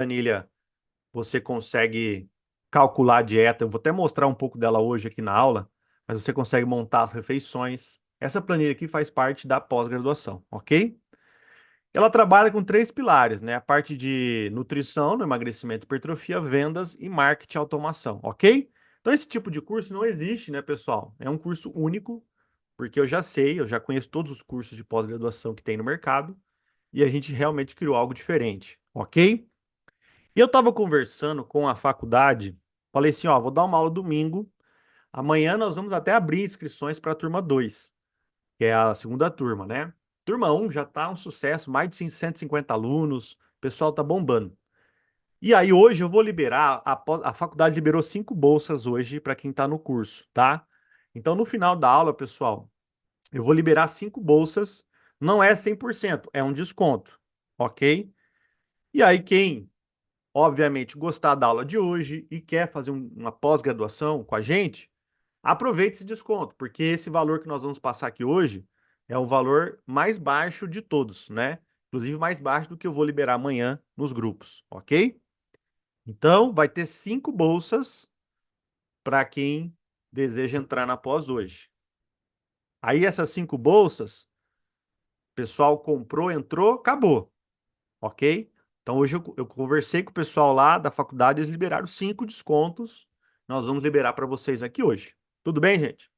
planilha você consegue calcular a dieta. Eu vou até mostrar um pouco dela hoje aqui na aula, mas você consegue montar as refeições. Essa planilha aqui faz parte da pós-graduação, ok? Ela trabalha com três pilares, né? A parte de nutrição, no emagrecimento, hipertrofia, vendas e marketing e automação, ok? Então, esse tipo de curso não existe, né, pessoal? É um curso único, porque eu já sei, eu já conheço todos os cursos de pós-graduação que tem no mercado, e a gente realmente criou algo diferente, ok? E eu estava conversando com a faculdade, falei assim, ó, vou dar uma aula domingo, amanhã nós vamos até abrir inscrições para a turma 2, que é a segunda turma, né? Turma um já está um sucesso, mais de 150 alunos, o pessoal tá bombando. E aí hoje eu vou liberar, a faculdade liberou 5 bolsas hoje para quem está no curso, tá? Então no final da aula, pessoal, eu vou liberar 5 bolsas, não é 100%, é um desconto, ok? E aí quem obviamente, gostar da aula de hoje e quer fazer uma pós-graduação com a gente, aproveite esse desconto, porque esse valor que nós vamos passar aqui hoje é o valor mais baixo de todos, né? Inclusive mais baixo do que eu vou liberar amanhã nos grupos, ok? Então, vai ter 5 bolsas para quem deseja entrar na pós hoje. Aí, essas 5 bolsas, o pessoal comprou, entrou, acabou, ok? Então, hoje eu conversei com o pessoal lá da faculdade, eles liberaram 5 descontos. Nós vamos liberar para vocês aqui hoje. Tudo bem, gente?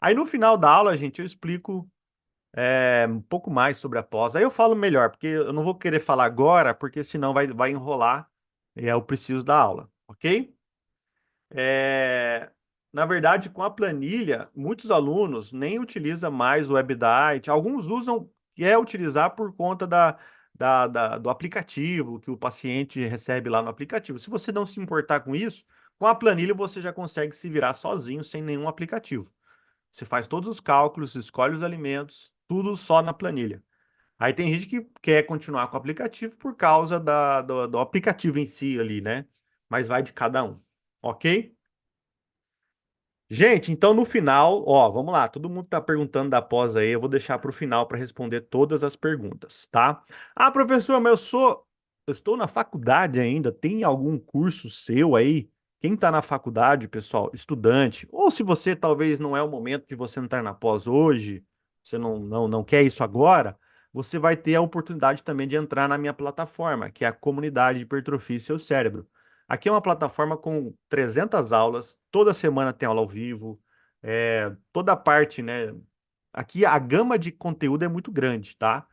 Aí, no final da aula, gente, eu explico um pouco mais sobre a pós. Aí eu falo melhor, porque eu não vou querer falar agora, porque senão vai enrolar e eu preciso da aula, ok? É, Na verdade, com a planilha, muitos alunos nem utilizam mais o WebDiet. Alguns usam, quer utilizar por conta do aplicativo, que o paciente recebe lá no aplicativo. Se você não se importar com isso, com a planilha você já consegue se virar sozinho, sem nenhum aplicativo. Você faz todos os cálculos, escolhe os alimentos, tudo só na planilha. Aí tem gente que quer continuar com o aplicativo por causa do aplicativo em si ali, né? Mas vai de cada um, ok? Gente, então no final, ó, vamos lá, todo mundo tá perguntando da pós aí, eu vou deixar para o final para responder todas as perguntas, tá? Ah, professor, mas eu estou na faculdade ainda, tem algum curso seu aí? Quem está na faculdade, pessoal, estudante, ou se você talvez não é o momento de você entrar na pós hoje, você não quer isso agora, você vai ter a oportunidade também de entrar na minha plataforma, que é a Comunidade de Hipertrofia e Seu Cérebro. Aqui é uma plataforma com 300 aulas, toda semana tem aula ao vivo, toda parte, né? Aqui a gama de conteúdo é muito grande, tá?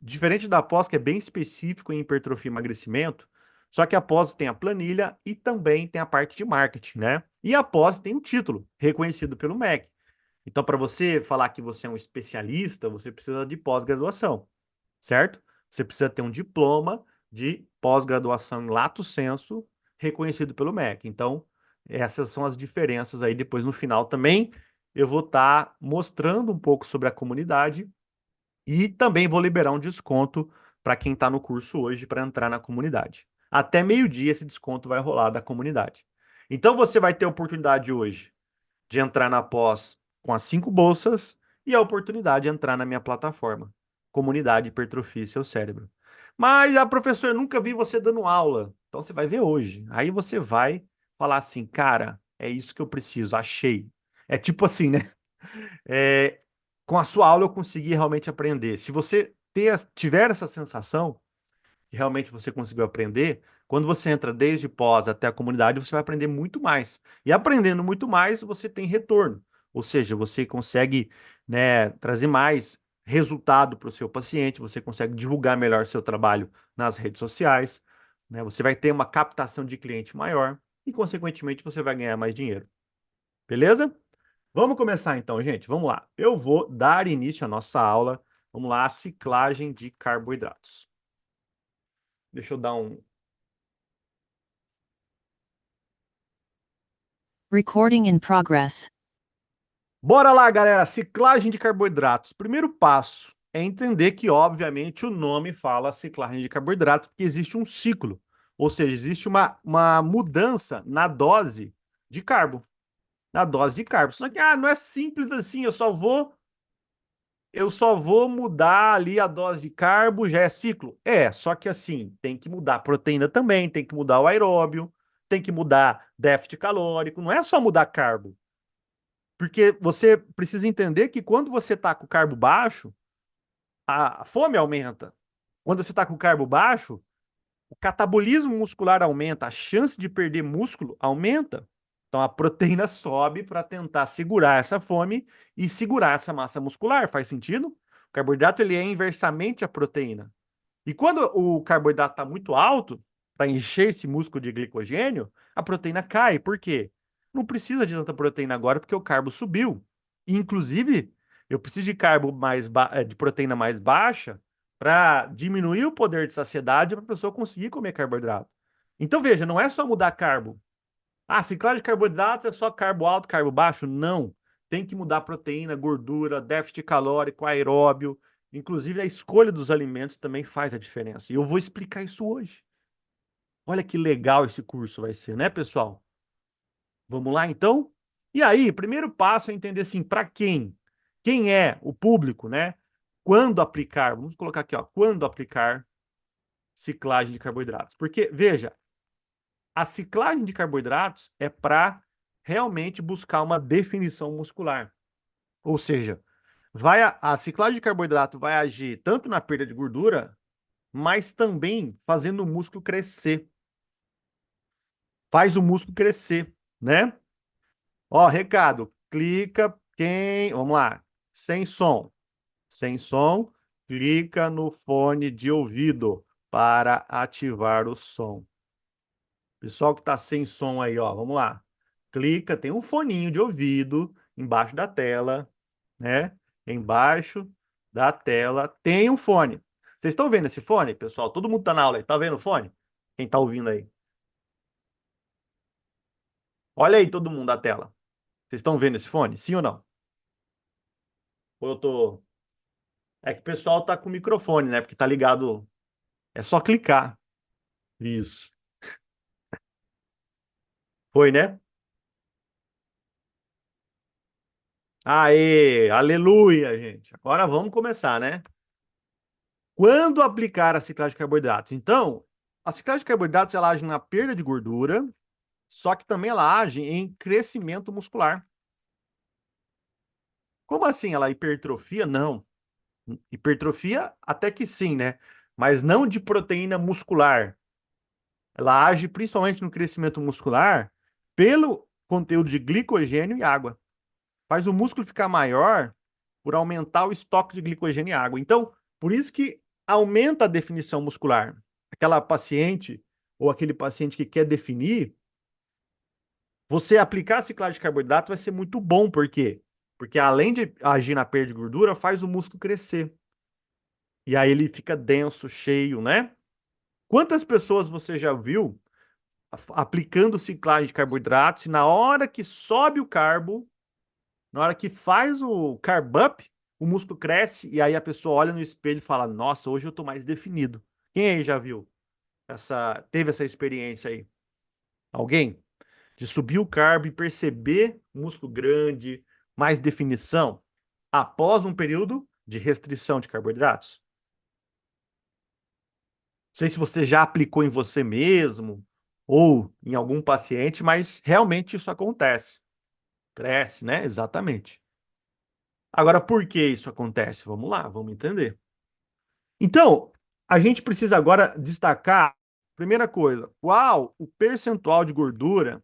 Diferente da pós, que é bem específico em hipertrofia e emagrecimento, só que a pós tem a planilha e também tem a parte de marketing, né? E a pós tem um título reconhecido pelo MEC. Então, para você falar que você é um especialista, você precisa de pós-graduação, certo? Você precisa ter um diploma de pós-graduação em Lato Sensu, reconhecido pelo MEC. Então, essas são as diferenças aí. Depois, no final, também eu vou estar mostrando um pouco sobre a comunidade e também vou liberar um desconto para quem está no curso hoje para entrar na comunidade. Até meio-dia esse desconto vai rolar da comunidade. Então, você vai ter a oportunidade hoje de entrar na pós com as 5 bolsas e a oportunidade de entrar na minha plataforma, Comunidade Hipertrofia Seu Cérebro. Mas, professor, eu nunca vi você dando aula. Então você vai ver hoje. Aí você vai falar assim, cara, é isso que eu preciso, achei. É tipo assim, né? É, com a sua aula eu consegui realmente aprender. Se você tiver essa sensação, que realmente você conseguiu aprender, quando você entra desde pós até a comunidade, você vai aprender muito mais. E aprendendo muito mais, você tem retorno. Ou seja, você consegue, né, trazer mais resultado para o seu paciente, você consegue divulgar melhor seu trabalho nas redes sociais, né? Você vai ter uma captação de cliente maior e, consequentemente, você vai ganhar mais dinheiro. Beleza? Vamos começar então, gente. Vamos lá. Eu vou dar início à nossa aula. Vamos lá, a ciclagem de carboidratos. Deixa eu dar um. Recording in progress. Bora lá, galera. Ciclagem de carboidratos. Primeiro passo é entender que, obviamente, o nome fala ciclagem de carboidratos, porque existe um ciclo. Ou seja, existe uma mudança na dose de carbo. Na dose de carbo. Só que não é simples assim, eu só vou eu só vou mudar ali a dose de carbo, já é ciclo? É, só que assim, tem que mudar a proteína também, tem que mudar o aeróbio, tem que mudar déficit calórico, não é só mudar carbo. Porque você precisa entender que quando você está com o carbo baixo, a fome aumenta. Quando você está com o carbo baixo, o catabolismo muscular aumenta, a chance de perder músculo aumenta. Então a proteína sobe para tentar segurar essa fome e segurar essa massa muscular. Faz sentido? O carboidrato ele é inversamente a proteína. E quando o carboidrato está muito alto, para encher esse músculo de glicogênio, a proteína cai. Por quê? Não precisa de tanta proteína agora porque o carbo subiu. E, inclusive, eu preciso de de proteína mais baixa para diminuir o poder de saciedade para a pessoa conseguir comer carboidrato. Então, veja, não é só mudar carbo. Ah, ciclagem de carboidratos é só carbo alto, carbo baixo? Não. Tem que mudar proteína, gordura, déficit calórico, aeróbio. Inclusive, a escolha dos alimentos também faz a diferença. E eu vou explicar isso hoje. Olha que legal esse curso vai ser, né, pessoal? Vamos lá, então? E aí, primeiro passo é entender assim, para quem? Quem é o público, né? Quando aplicar? Vamos colocar aqui, ó, quando aplicar ciclagem de carboidratos. Porque, veja, a ciclagem de carboidratos é para realmente buscar uma definição muscular. Ou seja, a ciclagem de carboidrato vai agir tanto na perda de gordura, mas também fazendo o músculo crescer. Faz o músculo crescer, né? Ó, recado, clica quem, vamos lá, sem som. Sem som, clica no fone de ouvido para ativar o som. Pessoal que está sem som aí, ó, vamos lá. Clica, tem um foninho de ouvido embaixo da tela, né? Embaixo da tela tem um fone. Vocês estão vendo esse fone, pessoal? Todo mundo está na aula aí. Tá vendo o fone? Quem está ouvindo aí? Olha aí todo mundo da tela. Vocês estão vendo esse fone? Sim ou não? Ou eu tô. É que o pessoal tá com o microfone, né? Porque tá ligado. É só clicar. Isso. Foi, né? Aê, aleluia, gente. Agora vamos começar, né? Quando aplicar a ciclagem de carboidratos? Então, a ciclagem de carboidratos ela age na perda de gordura, só que também ela age em crescimento muscular. Como assim? Ela hipertrofia? Não. Hipertrofia até que sim, né? Mas não de proteína muscular. Ela age principalmente no crescimento muscular pelo conteúdo de glicogênio e água. Faz o músculo ficar maior por aumentar o estoque de glicogênio e água. Então, por isso que aumenta a definição muscular. Aquela paciente ou aquele paciente que quer definir, você aplicar a ciclagem de carboidrato vai ser muito bom. Por quê? Porque além de agir na perda de gordura, faz o músculo crescer. E aí ele fica denso, cheio, né? Quantas pessoas você já viu aplicando ciclagem de carboidratos e na hora que sobe o carbo, na hora que faz o carb up, o músculo cresce e aí a pessoa olha no espelho e fala: Nossa, hoje eu tô mais definido. Quem aí já viu teve essa experiência aí? Alguém? De subir o carbo e perceber músculo grande, mais definição, após um período de restrição de carboidratos? Não sei se você já aplicou em você mesmo ou em algum paciente, mas realmente isso acontece. Cresce, né? Exatamente. Agora, por que isso acontece? Vamos lá, vamos entender. Então, a gente precisa agora destacar, primeira coisa, qual o percentual de gordura,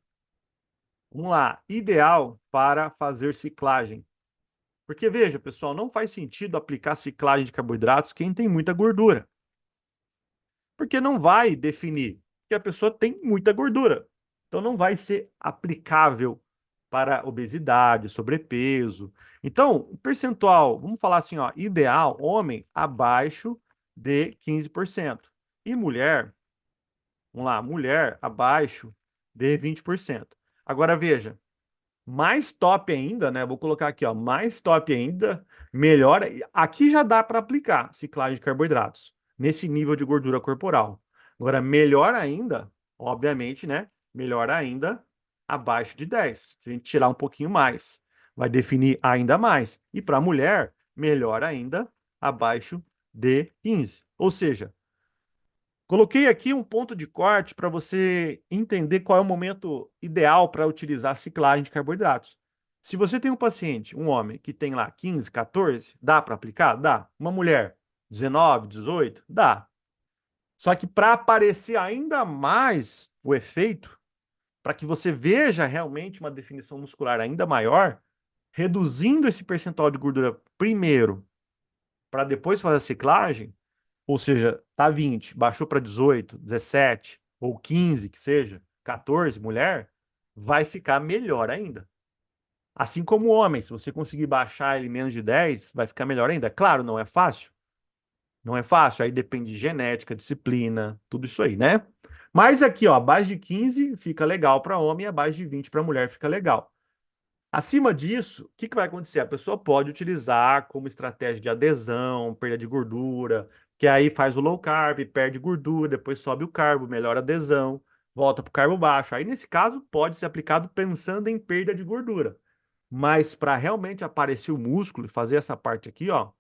vamos lá, ideal para fazer ciclagem. Porque, veja, pessoal, não faz sentido aplicar ciclagem de carboidratos quem tem muita gordura. Porque não vai definir que a pessoa tem muita gordura. Então, não vai ser aplicável para obesidade, sobrepeso. Então, o percentual, vamos falar assim, ó, ideal, homem abaixo de 15%. E mulher, vamos lá, mulher abaixo de 20%. Agora veja, mais top ainda, né? Vou colocar aqui, ó, mais top ainda, melhor. Aqui já dá para aplicar ciclagem de carboidratos nesse nível de gordura corporal. Agora, melhor ainda, obviamente, né? Melhor ainda abaixo de 10. Se a gente tirar um pouquinho mais, vai definir ainda mais. E para a mulher, melhor ainda, abaixo de 15. Ou seja, coloquei aqui um ponto de corte para você entender qual é o momento ideal para utilizar a ciclagem de carboidratos. Se você tem um paciente, um homem, que tem lá 15, 14, dá para aplicar? Dá. Uma mulher, 19, 18? Dá. Só que para aparecer ainda mais o efeito, para que você veja realmente uma definição muscular ainda maior, reduzindo esse percentual de gordura primeiro, para depois fazer a ciclagem, ou seja, tá 20, baixou para 18, 17 ou 15, que seja, 14, mulher, vai ficar melhor ainda. Assim como o homem, se você conseguir baixar ele menos de 10, vai ficar melhor ainda. Claro, não é fácil. Não é fácil, aí depende de genética, disciplina, tudo isso aí, né? Mas aqui, ó, abaixo de 15 fica legal para homem, abaixo de 20 para mulher fica legal. Acima disso, o que que vai acontecer? A pessoa pode utilizar como estratégia de adesão, perda de gordura, que aí faz o low carb, perde gordura, depois sobe o carbo, melhora a adesão, volta para o carbo baixo. Aí, nesse caso, pode ser aplicado pensando em perda de gordura. Mas para realmente aparecer o músculo e fazer essa parte aqui, ó,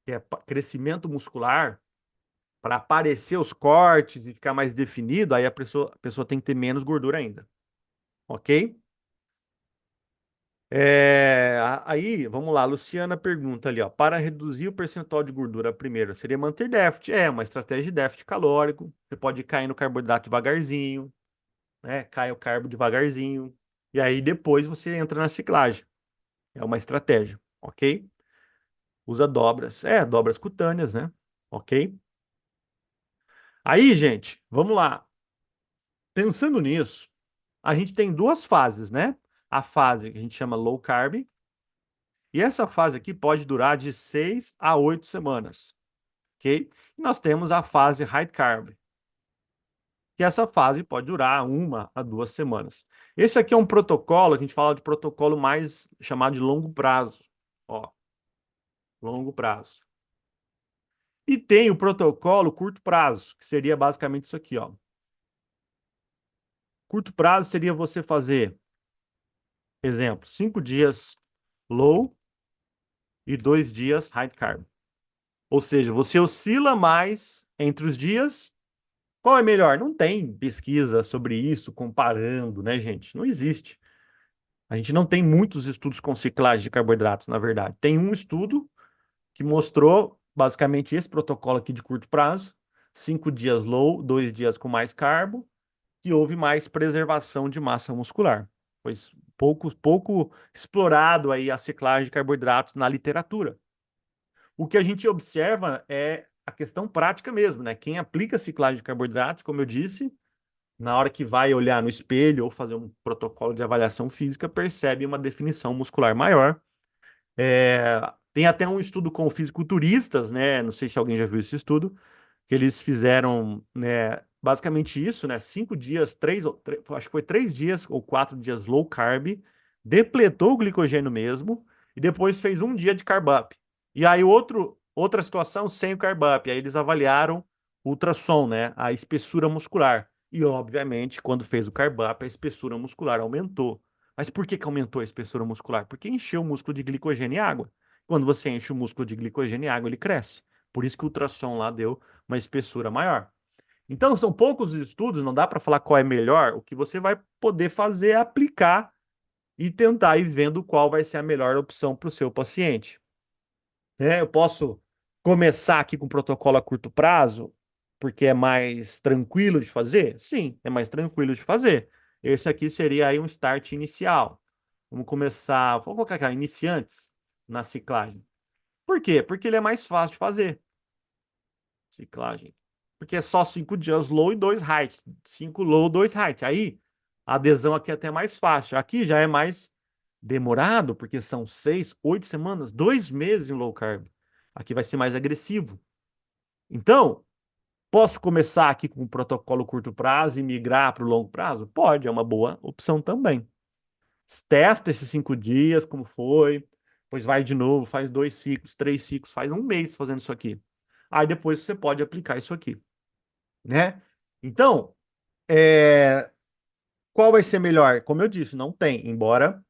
que é crescimento muscular, para aparecer os cortes e ficar mais definido, aí a pessoa tem que ter menos gordura ainda. Ok? Aí, vamos lá, a Luciana pergunta ali, ó, para reduzir o percentual de gordura primeiro, seria manter déficit? É, uma estratégia de déficit calórico, você pode cair no carboidrato devagarzinho, né, cai o carbo devagarzinho, e aí depois você entra na ciclagem, é uma estratégia, ok? Usa dobras, dobras cutâneas, né, ok? Aí, gente, vamos lá, pensando nisso, a gente tem duas fases, né? A fase que a gente chama low carb, e essa fase aqui pode durar de 6 a 8 semanas, ok? E nós temos a fase high carb, que essa fase pode durar 1 a 2 semanas. Esse aqui é um protocolo, que a gente fala de protocolo mais chamado de longo prazo, ó, longo prazo. E tem o protocolo curto prazo, que seria basicamente isso aqui, ó. Curto prazo seria você fazer, exemplo, 5 dias low e 2 dias high carb. Ou seja, você oscila mais entre os dias. Qual é melhor? Não tem pesquisa sobre isso comparando, né, gente? Não existe. A gente não tem muitos estudos com ciclagem de carboidratos, na verdade. Tem um estudo que mostrou basicamente esse protocolo aqui de curto prazo, 5 dias low, 2 dias com mais carbo, que houve mais preservação de massa muscular. Foi pouco explorado aí a ciclagem de carboidratos na literatura. O que a gente observa é a questão prática mesmo, né? Quem aplica ciclagem de carboidratos, como eu disse, na hora que vai olhar no espelho ou fazer um protocolo de avaliação física, percebe uma definição muscular maior. Tem até um estudo com fisiculturistas, né? Não sei se alguém já viu esse estudo, que eles fizeram, né, basicamente isso, né? 5 dias, acho que foi 3 dias ou 4 dias low carb, depletou o glicogênio mesmo, e depois fez um dia de carb up. E aí outra situação sem o carb up. Aí eles avaliaram o ultrassom, né? A espessura muscular. E, obviamente, quando fez o carb up, a espessura muscular aumentou. Mas por que que aumentou a espessura muscular? Porque encheu o músculo de glicogênio e água. Quando você enche o músculo de glicogênio e água, ele cresce. Por isso que o ultrassom lá deu uma espessura maior. Então, são poucos os estudos, não dá para falar qual é melhor. O que você vai poder fazer é aplicar e tentar ir vendo qual vai ser a melhor opção para o seu paciente. Eu posso começar aqui com protocolo a curto prazo, porque é mais tranquilo de fazer? Sim, é mais tranquilo de fazer. Esse aqui seria aí um start inicial. Vamos começar, vamos colocar aqui, iniciantes na ciclagem. Por quê? Porque ele é mais fácil de fazer. Ciclagem. Porque é só 5 dias low e 2 high. 5 low, 2 high. Aí, a adesão aqui é até mais fácil. Aqui já é mais demorado, porque são 6, 8 semanas, 2 meses em low carb. Aqui vai ser mais agressivo. Então, posso começar aqui com um protocolo curto prazo e migrar para o longo prazo? Pode, é uma boa opção também. Testa esses 5 dias, como foi, depois vai de novo, faz 2 ciclos, 3 ciclos, faz um mês fazendo isso aqui. Aí depois você pode aplicar isso aqui, né? Então, qual vai ser melhor? Como eu disse, não tem, embora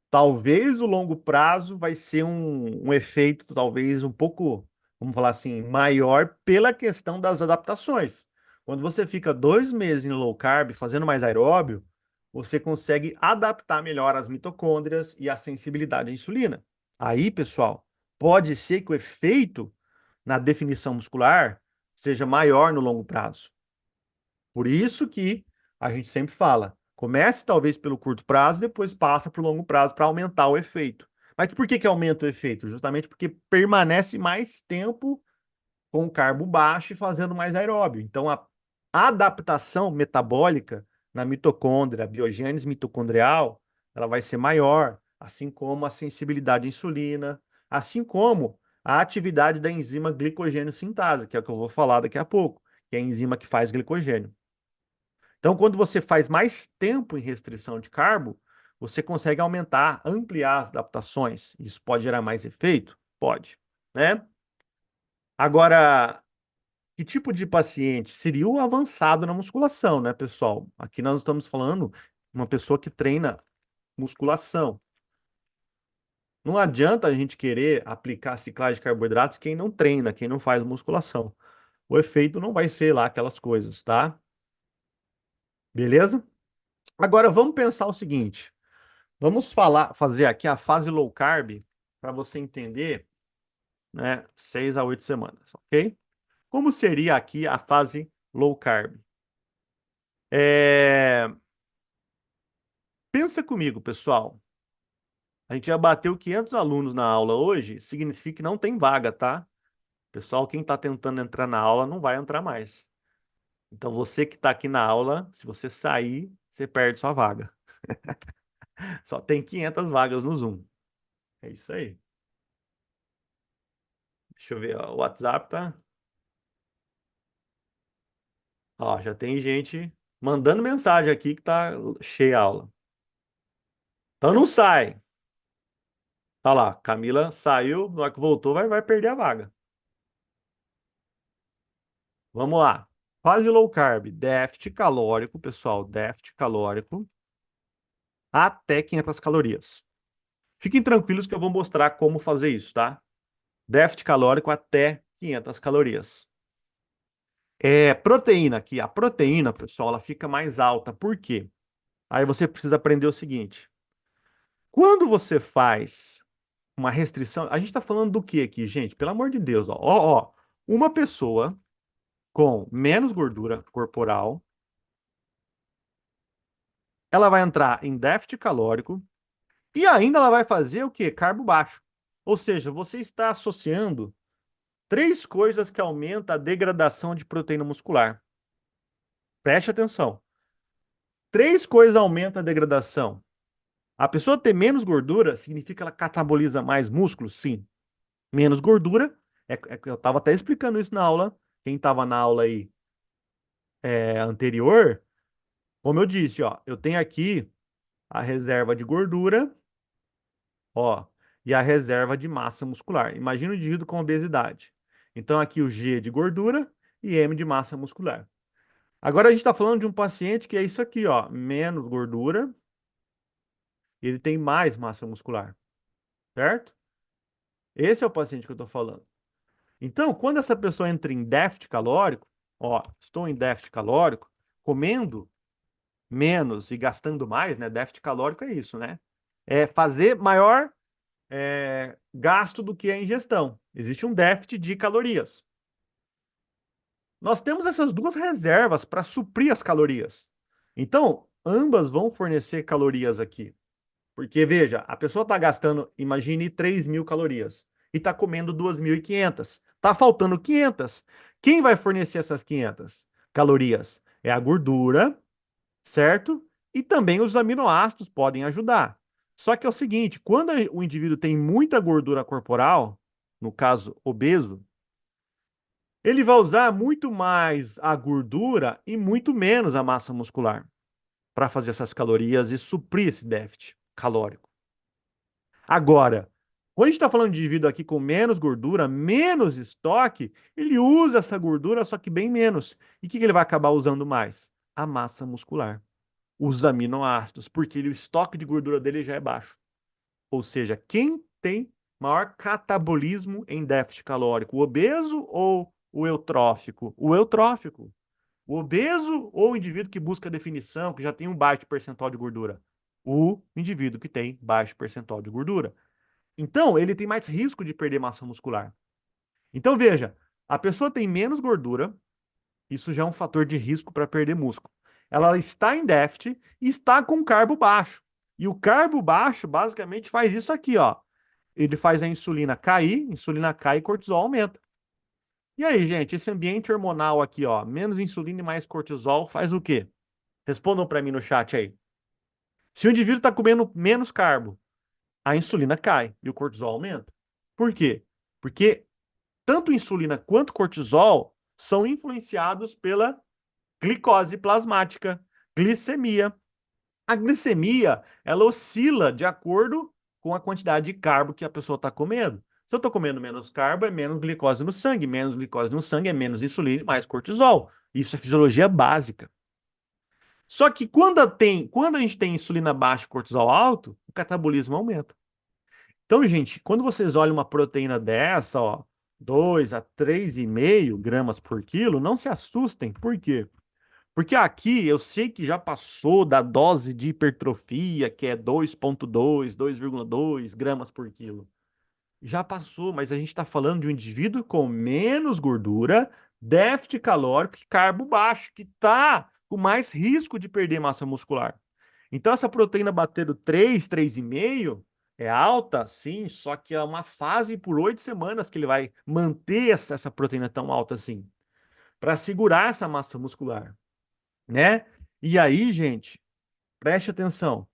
Talvez o longo prazo vai ser um efeito, talvez um pouco, vamos falar assim, maior pela questão das adaptações. Quando você fica 2 meses em low carb, fazendo mais aeróbio, você consegue adaptar melhor as mitocôndrias e a sensibilidade à insulina. Aí, pessoal, pode ser que o efeito na definição muscular seja maior no longo prazo. Por isso que a gente sempre fala, comece talvez pelo curto prazo, depois passa para o longo prazo para aumentar o efeito. Mas por que que aumenta o efeito? Justamente porque permanece mais tempo com carbo baixo e fazendo mais aeróbio. Então, a adaptação metabólica na mitocôndria, a biogênese mitocondrial, ela vai ser maior, assim como a sensibilidade à insulina, assim como a atividade da enzima glicogênio sintase, que é o que eu vou falar daqui a pouco, que é a enzima que faz glicogênio. Então, quando você faz mais tempo em restrição de carbo, você consegue aumentar, ampliar as adaptações. Isso pode gerar mais efeito? Pode, né? Agora, que tipo de paciente seria o avançado na musculação, né, pessoal? Aqui nós estamos falando de uma pessoa que treina musculação. Não adianta a gente querer aplicar ciclagem de carboidratos quem não treina, quem não faz musculação. O efeito não vai ser lá aquelas coisas, tá? Beleza? Agora vamos pensar o seguinte. Vamos fazer aqui a fase low carb para você entender, né? 6 a 8 semanas, ok? Como seria aqui a fase low carb? É, Pensa comigo, pessoal. A gente já bateu 500 alunos na aula hoje, significa que não tem vaga, tá? Pessoal, quem está tentando entrar na aula não vai entrar mais. Então, você que está aqui na aula, se você sair, você perde sua vaga. Só tem 500 vagas no Zoom. É isso aí. Deixa eu ver, ó, o WhatsApp tá. Ó, já tem gente mandando mensagem aqui que tá cheia a aula. Então não sai. Olha lá, Camila saiu, na hora que voltou vai perder a vaga. Vamos lá. Fase low carb, déficit calórico, pessoal, déficit calórico até 500 calorias. Fiquem tranquilos que eu vou mostrar como fazer isso, tá? Déficit calórico até 500 calorias. Proteína aqui. A proteína, pessoal, ela fica mais alta. Por quê? Aí você precisa aprender o seguinte. Quando você faz uma restrição, a gente está falando do que aqui, gente? Pelo amor de Deus, ó. Ó, uma pessoa com menos gordura corporal, ela vai entrar em déficit calórico e ainda ela vai fazer o quê? Carbo baixo. Ou seja, você está associando três coisas que aumentam a degradação de proteína muscular. Preste atenção. Três coisas aumentam a degradação. A pessoa ter menos gordura significa que ela cataboliza mais músculos? Sim. Menos gordura. Eu estava até explicando isso na aula. Quem estava na aula aí anterior, como eu disse, ó, eu tenho aqui a reserva de gordura, ó, e a reserva de massa muscular. Imagina o indivíduo com obesidade. Então, aqui o G de gordura e M de massa muscular. Agora a gente está falando de um paciente que é isso aqui, ó, menos gordura, e ele tem mais massa muscular, certo? Esse é o paciente que eu estou falando. Então, quando essa pessoa entra em déficit calórico, ó, estou em déficit calórico, comendo menos e gastando mais, né? Déficit calórico é isso, né? É fazer maior gasto do que a ingestão. Existe um déficit de calorias. Nós temos essas duas reservas para suprir as calorias. Então, ambas vão fornecer calorias aqui. Porque, veja, a pessoa está gastando, imagine, 3.000 calorias e está comendo 2.500. Está faltando 500. Quem vai fornecer essas 500 calorias? É a gordura, certo? E também os aminoácidos podem ajudar. Só que é o seguinte, quando o indivíduo tem muita gordura corporal, no caso obeso, ele vai usar muito mais a gordura e muito menos a massa muscular para fazer essas calorias e suprir esse déficit calórico. Agora, quando a gente está falando de indivíduo aqui com menos gordura, menos estoque, ele usa essa gordura, só que bem menos. E o que ele vai acabar usando mais? A massa muscular, os aminoácidos, porque o estoque de gordura dele já é baixo. Ou seja, quem tem maior catabolismo em déficit calórico, o obeso ou o eutrófico? O eutrófico. O obeso ou o indivíduo que busca definição, que já tem um baixo percentual de gordura? O indivíduo que tem baixo percentual de gordura. Então, ele tem mais risco de perder massa muscular. Então, veja, a pessoa tem menos gordura, isso já é um fator de risco para perder músculo. Ela está em déficit e está com carbo baixo. E o carbo baixo basicamente faz isso aqui, ó. Ele faz a insulina cai e cortisol aumenta. E aí, gente, esse ambiente hormonal aqui, ó, menos insulina e mais cortisol faz o quê? Respondam para mim no chat aí. Se o indivíduo está comendo menos carbo, a insulina cai e o cortisol aumenta. Por quê? Porque tanto insulina quanto cortisol são influenciados pela glicose plasmática, glicemia. A glicemia, ela oscila de acordo com a quantidade de carbo que a pessoa está comendo. Se eu estou comendo menos carbo, é menos glicose no sangue. Menos glicose no sangue é menos insulina e mais cortisol. Isso é fisiologia básica. Só que quando a gente tem insulina baixa e cortisol alto, o catabolismo aumenta. Então, gente, quando vocês olham uma proteína dessa, ó, 2 a 3,5 gramas por quilo, não se assustem. Por quê? Porque aqui eu sei que já passou da dose de hipertrofia, que é 2,2, 2,2 gramas por quilo. Já passou, mas a gente está falando de um indivíduo com menos gordura, déficit calórico e carbo baixo, que está com mais risco de perder massa muscular. Então, essa proteína batendo 3, 3,5 é alta, sim, só que é uma fase por 8 semanas que ele vai manter essa proteína tão alta assim, para segurar essa massa muscular, né? E aí, gente, preste atenção.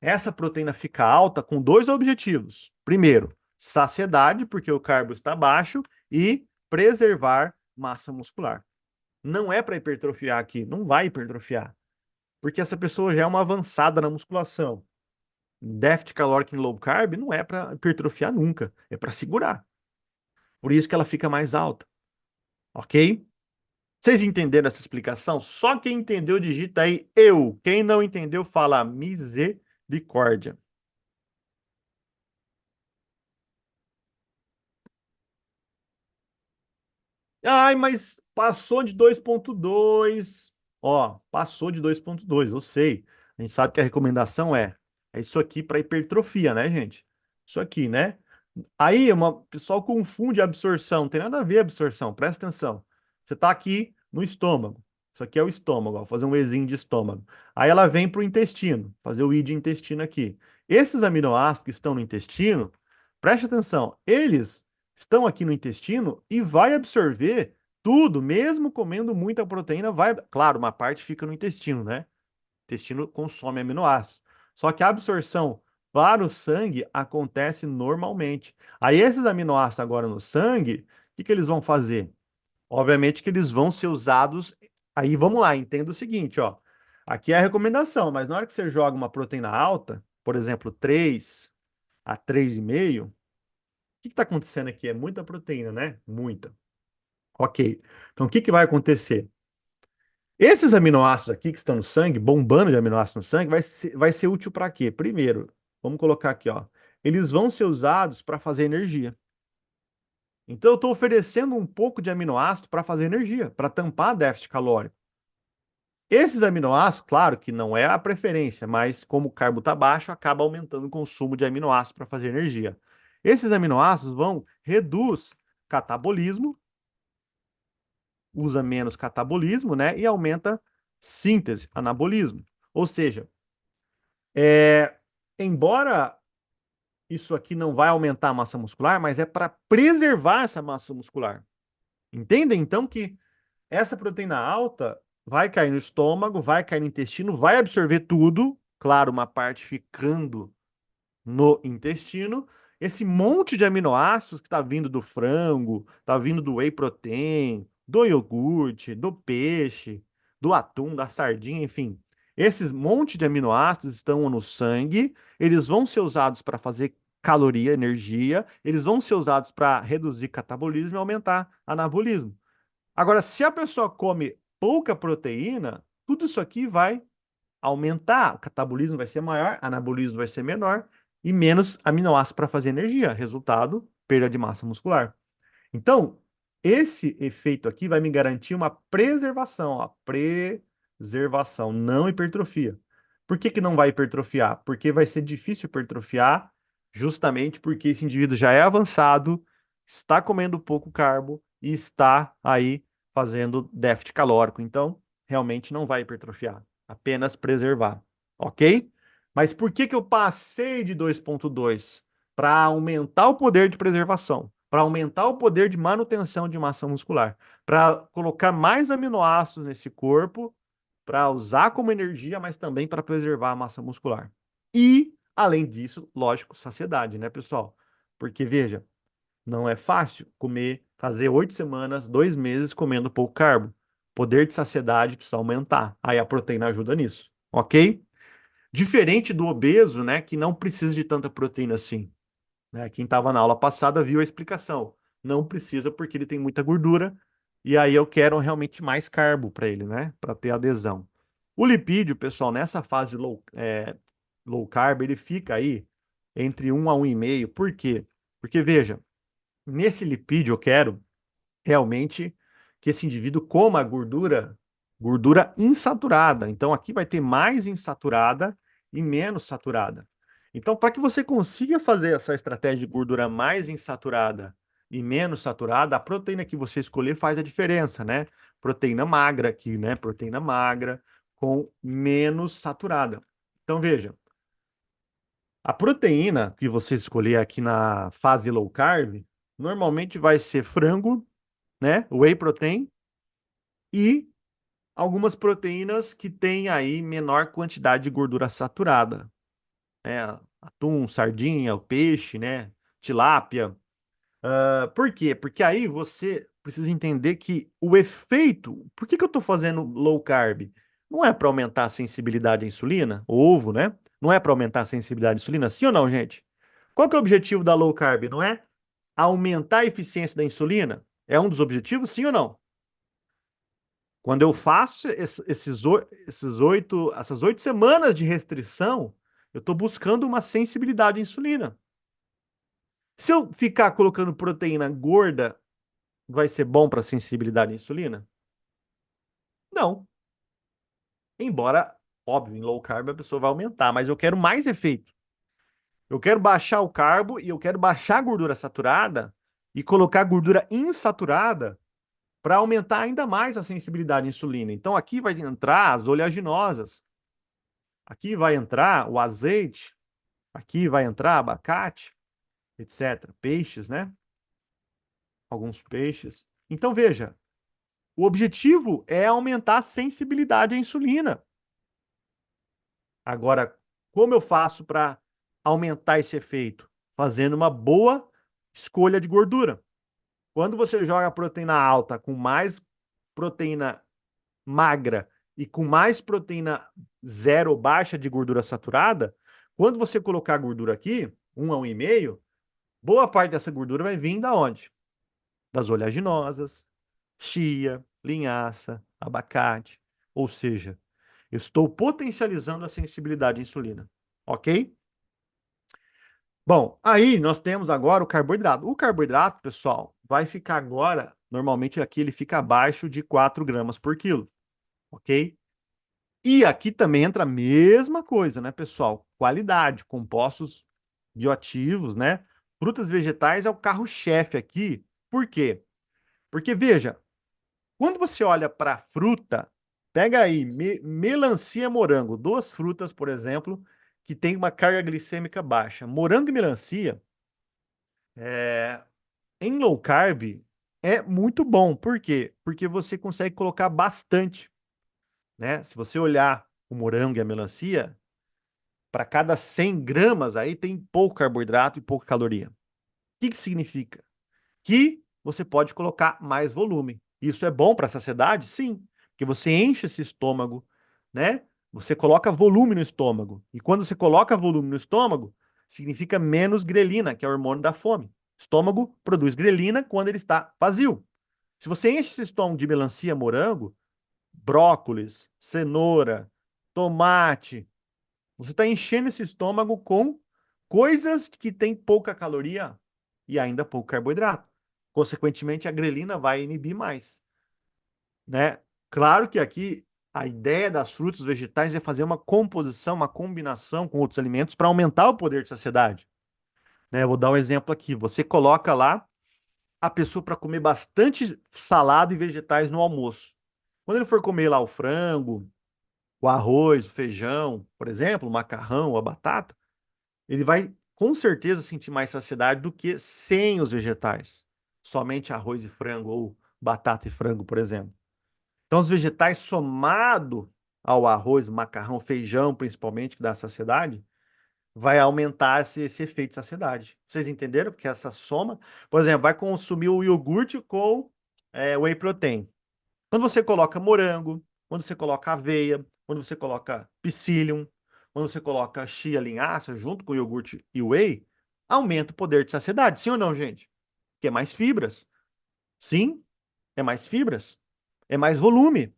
Essa proteína fica alta com dois objetivos. Primeiro, saciedade, porque o carbo está baixo, e preservar massa muscular. Não é para hipertrofiar aqui, não vai hipertrofiar, porque essa pessoa já é uma avançada na musculação. Déficit calórico em low carb não é para hipertrofiar nunca, é para segurar. Por isso que ela fica mais alta, ok? Vocês entenderam essa explicação? Só quem entendeu digita aí eu. Quem não entendeu fala misericórdia. Ai, mas passou de 2,2. Ó, passou de 2,2. Eu sei. A gente sabe que a recomendação é isso aqui para hipertrofia, né, gente? Isso aqui, né? Aí, o pessoal confunde a absorção. Não tem nada a ver a absorção. Presta atenção. Você está aqui no estômago. Isso aqui é o estômago. Ó, vou fazer um Ezinho de estômago. Aí ela vem para o intestino. Fazer o I de intestino aqui. Esses aminoácidos que estão no intestino, preste atenção. Eles estão aqui no intestino e vai absorver tudo, mesmo comendo muita proteína, vai, claro, uma parte fica no intestino, né? O intestino consome aminoácidos. Só que a absorção para o sangue acontece normalmente. Aí esses aminoácidos agora no sangue, o que eles vão fazer? Obviamente que eles vão ser usados. Aí vamos lá, entenda o seguinte, ó. Aqui é a recomendação, mas na hora que você joga uma proteína alta, por exemplo, 3 a 3,5, o que está acontecendo aqui? É muita proteína, né? Muita. Ok. Então, o que vai acontecer? Esses aminoácidos aqui que estão no sangue, bombando de aminoácidos no sangue, vai ser útil para quê? Primeiro, vamos colocar aqui, ó. Eles vão ser usados para fazer energia. Então, eu estou oferecendo um pouco de aminoácido para fazer energia, para tampar déficit calórico. Esses aminoácidos, claro que não é a preferência, mas como o carbo está baixo, acaba aumentando o consumo de aminoácidos para fazer energia. Esses aminoácidos vão reduz catabolismo, usa menos catabolismo, né? E aumenta síntese, anabolismo. Ou seja, é, embora isso aqui não vai aumentar a massa muscular, mas é para preservar essa massa muscular. Entendem? Então que essa proteína alta vai cair no estômago, vai cair no intestino, vai absorver tudo, claro, uma parte ficando no intestino. Esse monte de aminoácidos que está vindo do frango, está vindo do whey protein, do iogurte, do peixe, do atum, da sardinha, enfim. Esses monte de aminoácidos estão no sangue, eles vão ser usados para fazer caloria, energia, eles vão ser usados para reduzir catabolismo e aumentar anabolismo. Agora, se a pessoa come pouca proteína, tudo isso aqui vai aumentar, o catabolismo vai ser maior, anabolismo vai ser menor, e menos aminoácidos para fazer energia. Resultado, perda de massa muscular. Então, esse efeito aqui vai me garantir uma preservação, ó, preservação, não hipertrofia. Por que que não vai hipertrofiar? Porque vai ser difícil hipertrofiar, justamente porque esse indivíduo já é avançado, está comendo pouco carbo e está aí fazendo déficit calórico. Então, realmente não vai hipertrofiar, apenas preservar, ok? Mas por que que eu passei de 2,2? Para aumentar o poder de preservação, para aumentar o poder de manutenção de massa muscular, para colocar mais aminoácidos nesse corpo, para usar como energia, mas também para preservar a massa muscular. E, além disso, lógico, saciedade, né, pessoal? Porque, veja, não é fácil comer, fazer 8 semanas, 2 meses comendo pouco carbo. Poder de saciedade precisa aumentar. Aí a proteína ajuda nisso, ok? Diferente do obeso, né, que não precisa de tanta proteína assim, né? Quem estava na aula passada viu a explicação. Não precisa porque ele tem muita gordura e aí eu quero realmente mais carbo para ele, né? Para ter adesão. O lipídio, pessoal, nessa fase low carb, ele fica aí entre 1 a 1,5. Por quê? Porque, veja, nesse lipídio eu quero realmente que esse indivíduo coma gordura insaturada. Então aqui vai ter mais insaturada e menos saturada. Então, para que você consiga fazer essa estratégia de gordura mais insaturada e menos saturada, a proteína que você escolher faz a diferença, né? Proteína magra aqui, né? Proteína magra com menos saturada. Então, veja, a proteína que você escolher aqui na fase low carb, normalmente vai ser frango, né? Whey protein e algumas proteínas que têm aí menor quantidade de gordura saturada, né? Atum, sardinha, o peixe, né? Tilápia. Por quê? Porque aí você precisa entender que o efeito. Por que que eu estou fazendo low carb? Não é para aumentar a sensibilidade à insulina, o ovo, né? Não é para aumentar a sensibilidade à insulina, sim ou não, gente? Qual que é o objetivo da low carb? Não é aumentar a eficiência da insulina? É um dos objetivos, sim ou não? Quando eu faço essas 8 semanas de restrição, eu estou buscando uma sensibilidade à insulina. Se eu ficar colocando proteína gorda, vai ser bom para a sensibilidade à insulina? Não. Embora, óbvio, em low carb a pessoa vai aumentar, mas eu quero mais efeito. Eu quero baixar o carbo e eu quero baixar a gordura saturada e colocar gordura insaturada para aumentar ainda mais a sensibilidade à insulina. Então aqui vai entrar as oleaginosas. Aqui vai entrar o azeite, aqui vai entrar abacate, etc. Peixes, né? Alguns peixes. Então veja, o objetivo é aumentar a sensibilidade à insulina. Agora, como eu faço para aumentar esse efeito? Fazendo uma boa escolha de gordura. Quando você joga proteína alta com mais proteína magra e com mais proteína zero ou baixa de gordura saturada, quando você colocar a gordura aqui, 1 a 1,5, boa parte dessa gordura vai vir da onde? Das oleaginosas, chia, linhaça, abacate. Ou seja, eu estou potencializando a sensibilidade à insulina. Ok? Bom, aí nós temos agora o carboidrato. O carboidrato, pessoal, vai ficar agora, normalmente aqui ele fica abaixo de 4 gramas por quilo. Ok? E aqui também entra a mesma coisa, né, pessoal? Qualidade, compostos bioativos, né? Frutas e vegetais é o carro-chefe aqui. Por quê? Porque, veja, quando você olha para a fruta, pega aí melancia e morango, duas frutas, por exemplo, que tem uma carga glicêmica baixa. Morango e melancia, é, em low carb, é muito bom. Por quê? Porque você consegue colocar bastante, né? Se você olhar o morango e a melancia, para cada 100 gramas aí tem pouco carboidrato e pouca caloria. O que que significa? Que você pode colocar mais volume. Isso é bom para a saciedade? Sim, porque você enche esse estômago, né? Você coloca volume no estômago. E quando você coloca volume no estômago, significa menos grelina, que é o hormônio da fome. O estômago produz grelina quando ele está vazio. Se você enche esse estômago de melancia, morango, brócolis, cenoura, tomate, você está enchendo esse estômago com coisas que têm pouca caloria e ainda pouco carboidrato. Consequentemente, a grelina vai inibir mais, né? Claro que aqui a ideia das frutas vegetais é fazer uma composição, uma combinação com outros alimentos para aumentar o poder de saciedade, né? Eu vou dar um exemplo aqui. Você coloca lá a pessoa para comer bastante salada e vegetais no almoço. Quando ele for comer lá o frango, o arroz, o feijão, por exemplo, o macarrão, a batata, ele vai com certeza sentir mais saciedade do que sem os vegetais. Somente arroz e frango ou batata e frango, por exemplo. Então, os vegetais somado ao arroz, macarrão, feijão, principalmente, que dá saciedade, vai aumentar esse efeito de saciedade. Vocês entenderam? Porque essa soma, por exemplo, vai consumir o iogurte com whey protein. Quando você coloca morango, quando você coloca aveia, quando você coloca psyllium, quando você coloca chia linhaça junto com o iogurte e whey, aumenta o poder de saciedade. Sim ou não, gente? Que é mais fibras. Sim, é mais fibras. É mais volume.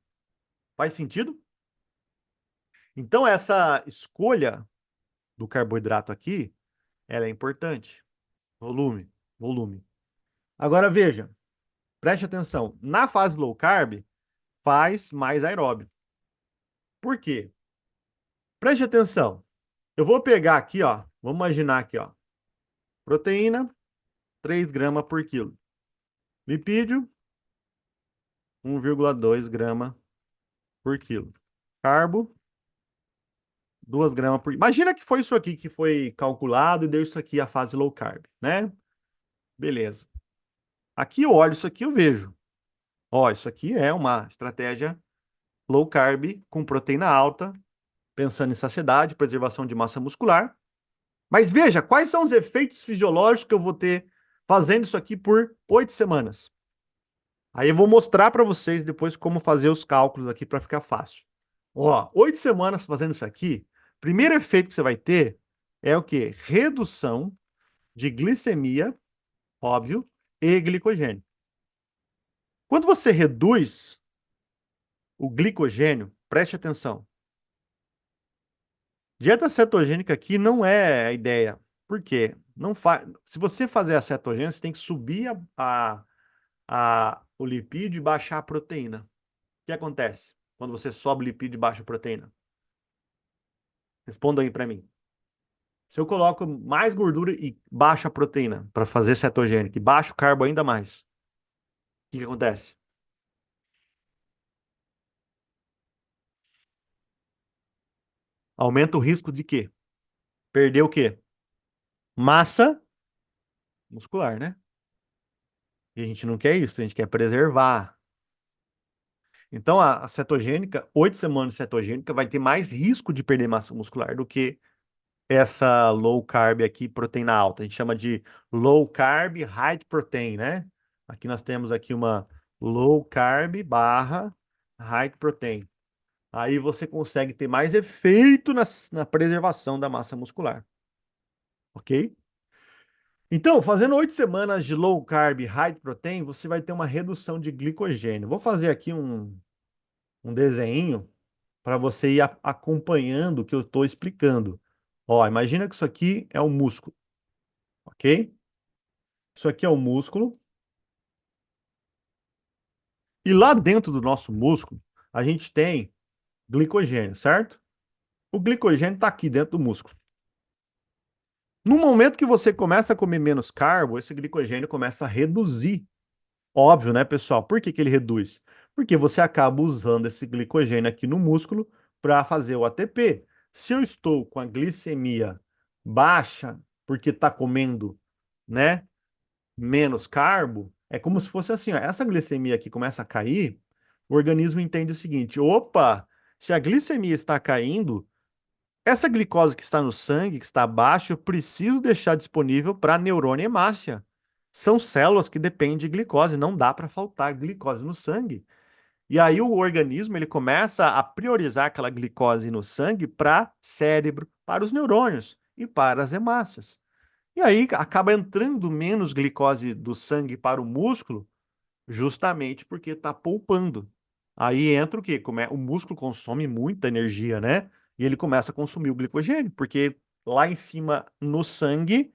Faz sentido? Então, essa escolha do carboidrato aqui, ela é importante. Volume, volume. Agora, veja, preste atenção. Na fase low carb, faz mais aeróbio. Por quê? Preste atenção. Eu vou pegar aqui, ó. Vamos imaginar aqui, ó. Proteína, 3 gramas por quilo. Lipídio, 1,2 grama por quilo. Carbo, 2 gramas por... Imagina que foi isso aqui que foi calculado e deu isso aqui a fase low carb, né? Beleza. Aqui eu olho isso aqui, eu vejo. Ó, isso aqui é uma estratégia low carb com proteína alta, pensando em saciedade, preservação de massa muscular. Mas veja, quais são os efeitos fisiológicos que eu vou ter fazendo isso aqui por 8 semanas. Aí eu vou mostrar para vocês depois como fazer os cálculos aqui para ficar fácil. Ó, 8 semanas fazendo isso aqui, primeiro efeito que você vai ter é o quê? Redução de glicemia, óbvio, e glicogênio. Quando você reduz o glicogênio, preste atenção. Dieta cetogênica aqui não é a ideia. Por quê? Não fa... Se você fazer a cetogênica, você tem que subir o lipídio e baixar a proteína. O que acontece quando você sobe o lipídio e baixa a proteína? Responda aí para mim. Se eu coloco mais gordura e baixa a proteína para fazer cetogênica e baixo o carbo ainda mais, o que acontece? Aumenta o risco de quê? Perder o quê? Massa muscular, né? E a gente não quer isso, a gente quer preservar. Então, a cetogênica, 8 semanas de cetogênica, vai ter mais risco de perder massa muscular do que essa low carb aqui, proteína alta. A gente chama de low carb high protein, né? Aqui nós temos aqui uma low carb barra high protein. Aí você consegue ter mais efeito na preservação da massa muscular. Ok? Então, fazendo 8 semanas de low carb high protein, você vai ter uma redução de glicogênio. Vou fazer aqui um desenho para você ir acompanhando o que eu estou explicando. Ó, imagina que isso aqui é um músculo, ok? Isso aqui é o músculo. E lá dentro do nosso músculo, a gente tem glicogênio, certo? O glicogênio está aqui dentro do músculo. No momento que você começa a comer menos carbo, esse glicogênio começa a reduzir. Óbvio, né, pessoal? Por que que ele reduz? Porque você acaba usando esse glicogênio aqui no músculo para fazer o ATP. Se eu estou com a glicemia baixa, porque está comendo, né, menos carbo, é como se fosse assim, ó, essa glicemia aqui começa a cair, o organismo entende o seguinte: opa, se a glicemia está caindo, essa glicose que está no sangue, que está baixa, eu preciso deixar disponível para neurônio hemácia. São células que dependem de glicose, não dá para faltar glicose no sangue. E aí o organismo ele começa a priorizar aquela glicose no sangue para cérebro, para os neurônios e para as hemácias. E aí acaba entrando menos glicose do sangue para o músculo, justamente porque está poupando. Aí entra o quê? O músculo consome muita energia, né? E ele começa a consumir o glicogênio, porque lá em cima no sangue,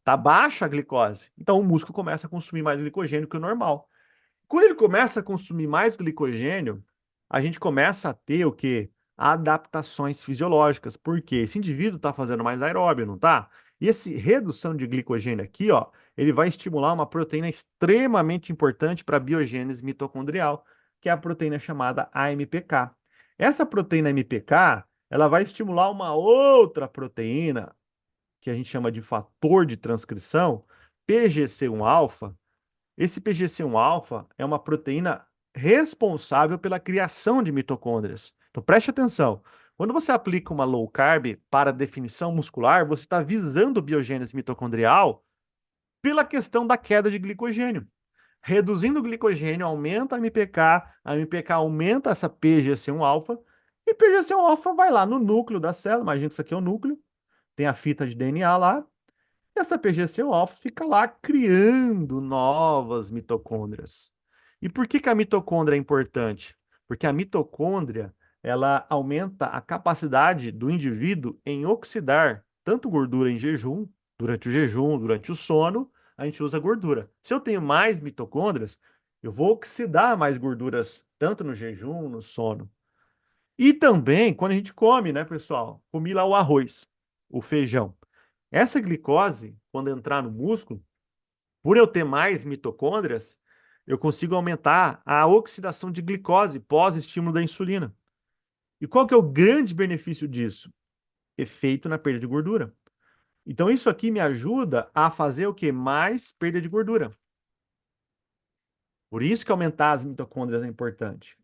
tá baixa a glicose. Então o músculo começa a consumir mais glicogênio que o normal. Quando ele começa a consumir mais glicogênio, a gente começa a ter o quê? Adaptações fisiológicas. Porque esse indivíduo está fazendo mais aeróbio, não tá? E essa redução de glicogênio aqui, ó, ele vai estimular uma proteína extremamente importante para a biogênese mitocondrial, que é a proteína chamada AMPK. Essa proteína AMPK, ela vai estimular uma outra proteína, que a gente chama de fator de transcrição, PGC1-alfa. Esse PGC1-alfa é uma proteína responsável pela criação de mitocôndrias. Então preste atenção. Quando você aplica uma low carb para definição muscular, você está visando biogênese mitocondrial pela questão da queda de glicogênio. Reduzindo o glicogênio, aumenta a MPK aumenta essa PGC1-alfa, e PGC1-alfa vai lá no núcleo da célula, imagina que isso aqui é o núcleo, tem a fita de DNA lá, essa PGC-alfa fica lá criando novas mitocôndrias. E por que que a mitocôndria é importante? Porque a mitocôndria, ela aumenta a capacidade do indivíduo em oxidar tanto gordura em jejum, durante o sono, a gente usa gordura. Se eu tenho mais mitocôndrias, eu vou oxidar mais gorduras, tanto no jejum, no sono. E também quando a gente come, né, pessoal? Comi lá o arroz, o feijão. Essa glicose, quando entrar no músculo, por eu ter mais mitocôndrias, eu consigo aumentar a oxidação de glicose pós-estímulo da insulina. E qual que é o grande benefício disso? Efeito na perda de gordura. Então isso aqui me ajuda a fazer o quê? Mais perda de gordura. Por isso que aumentar as mitocôndrias é importante.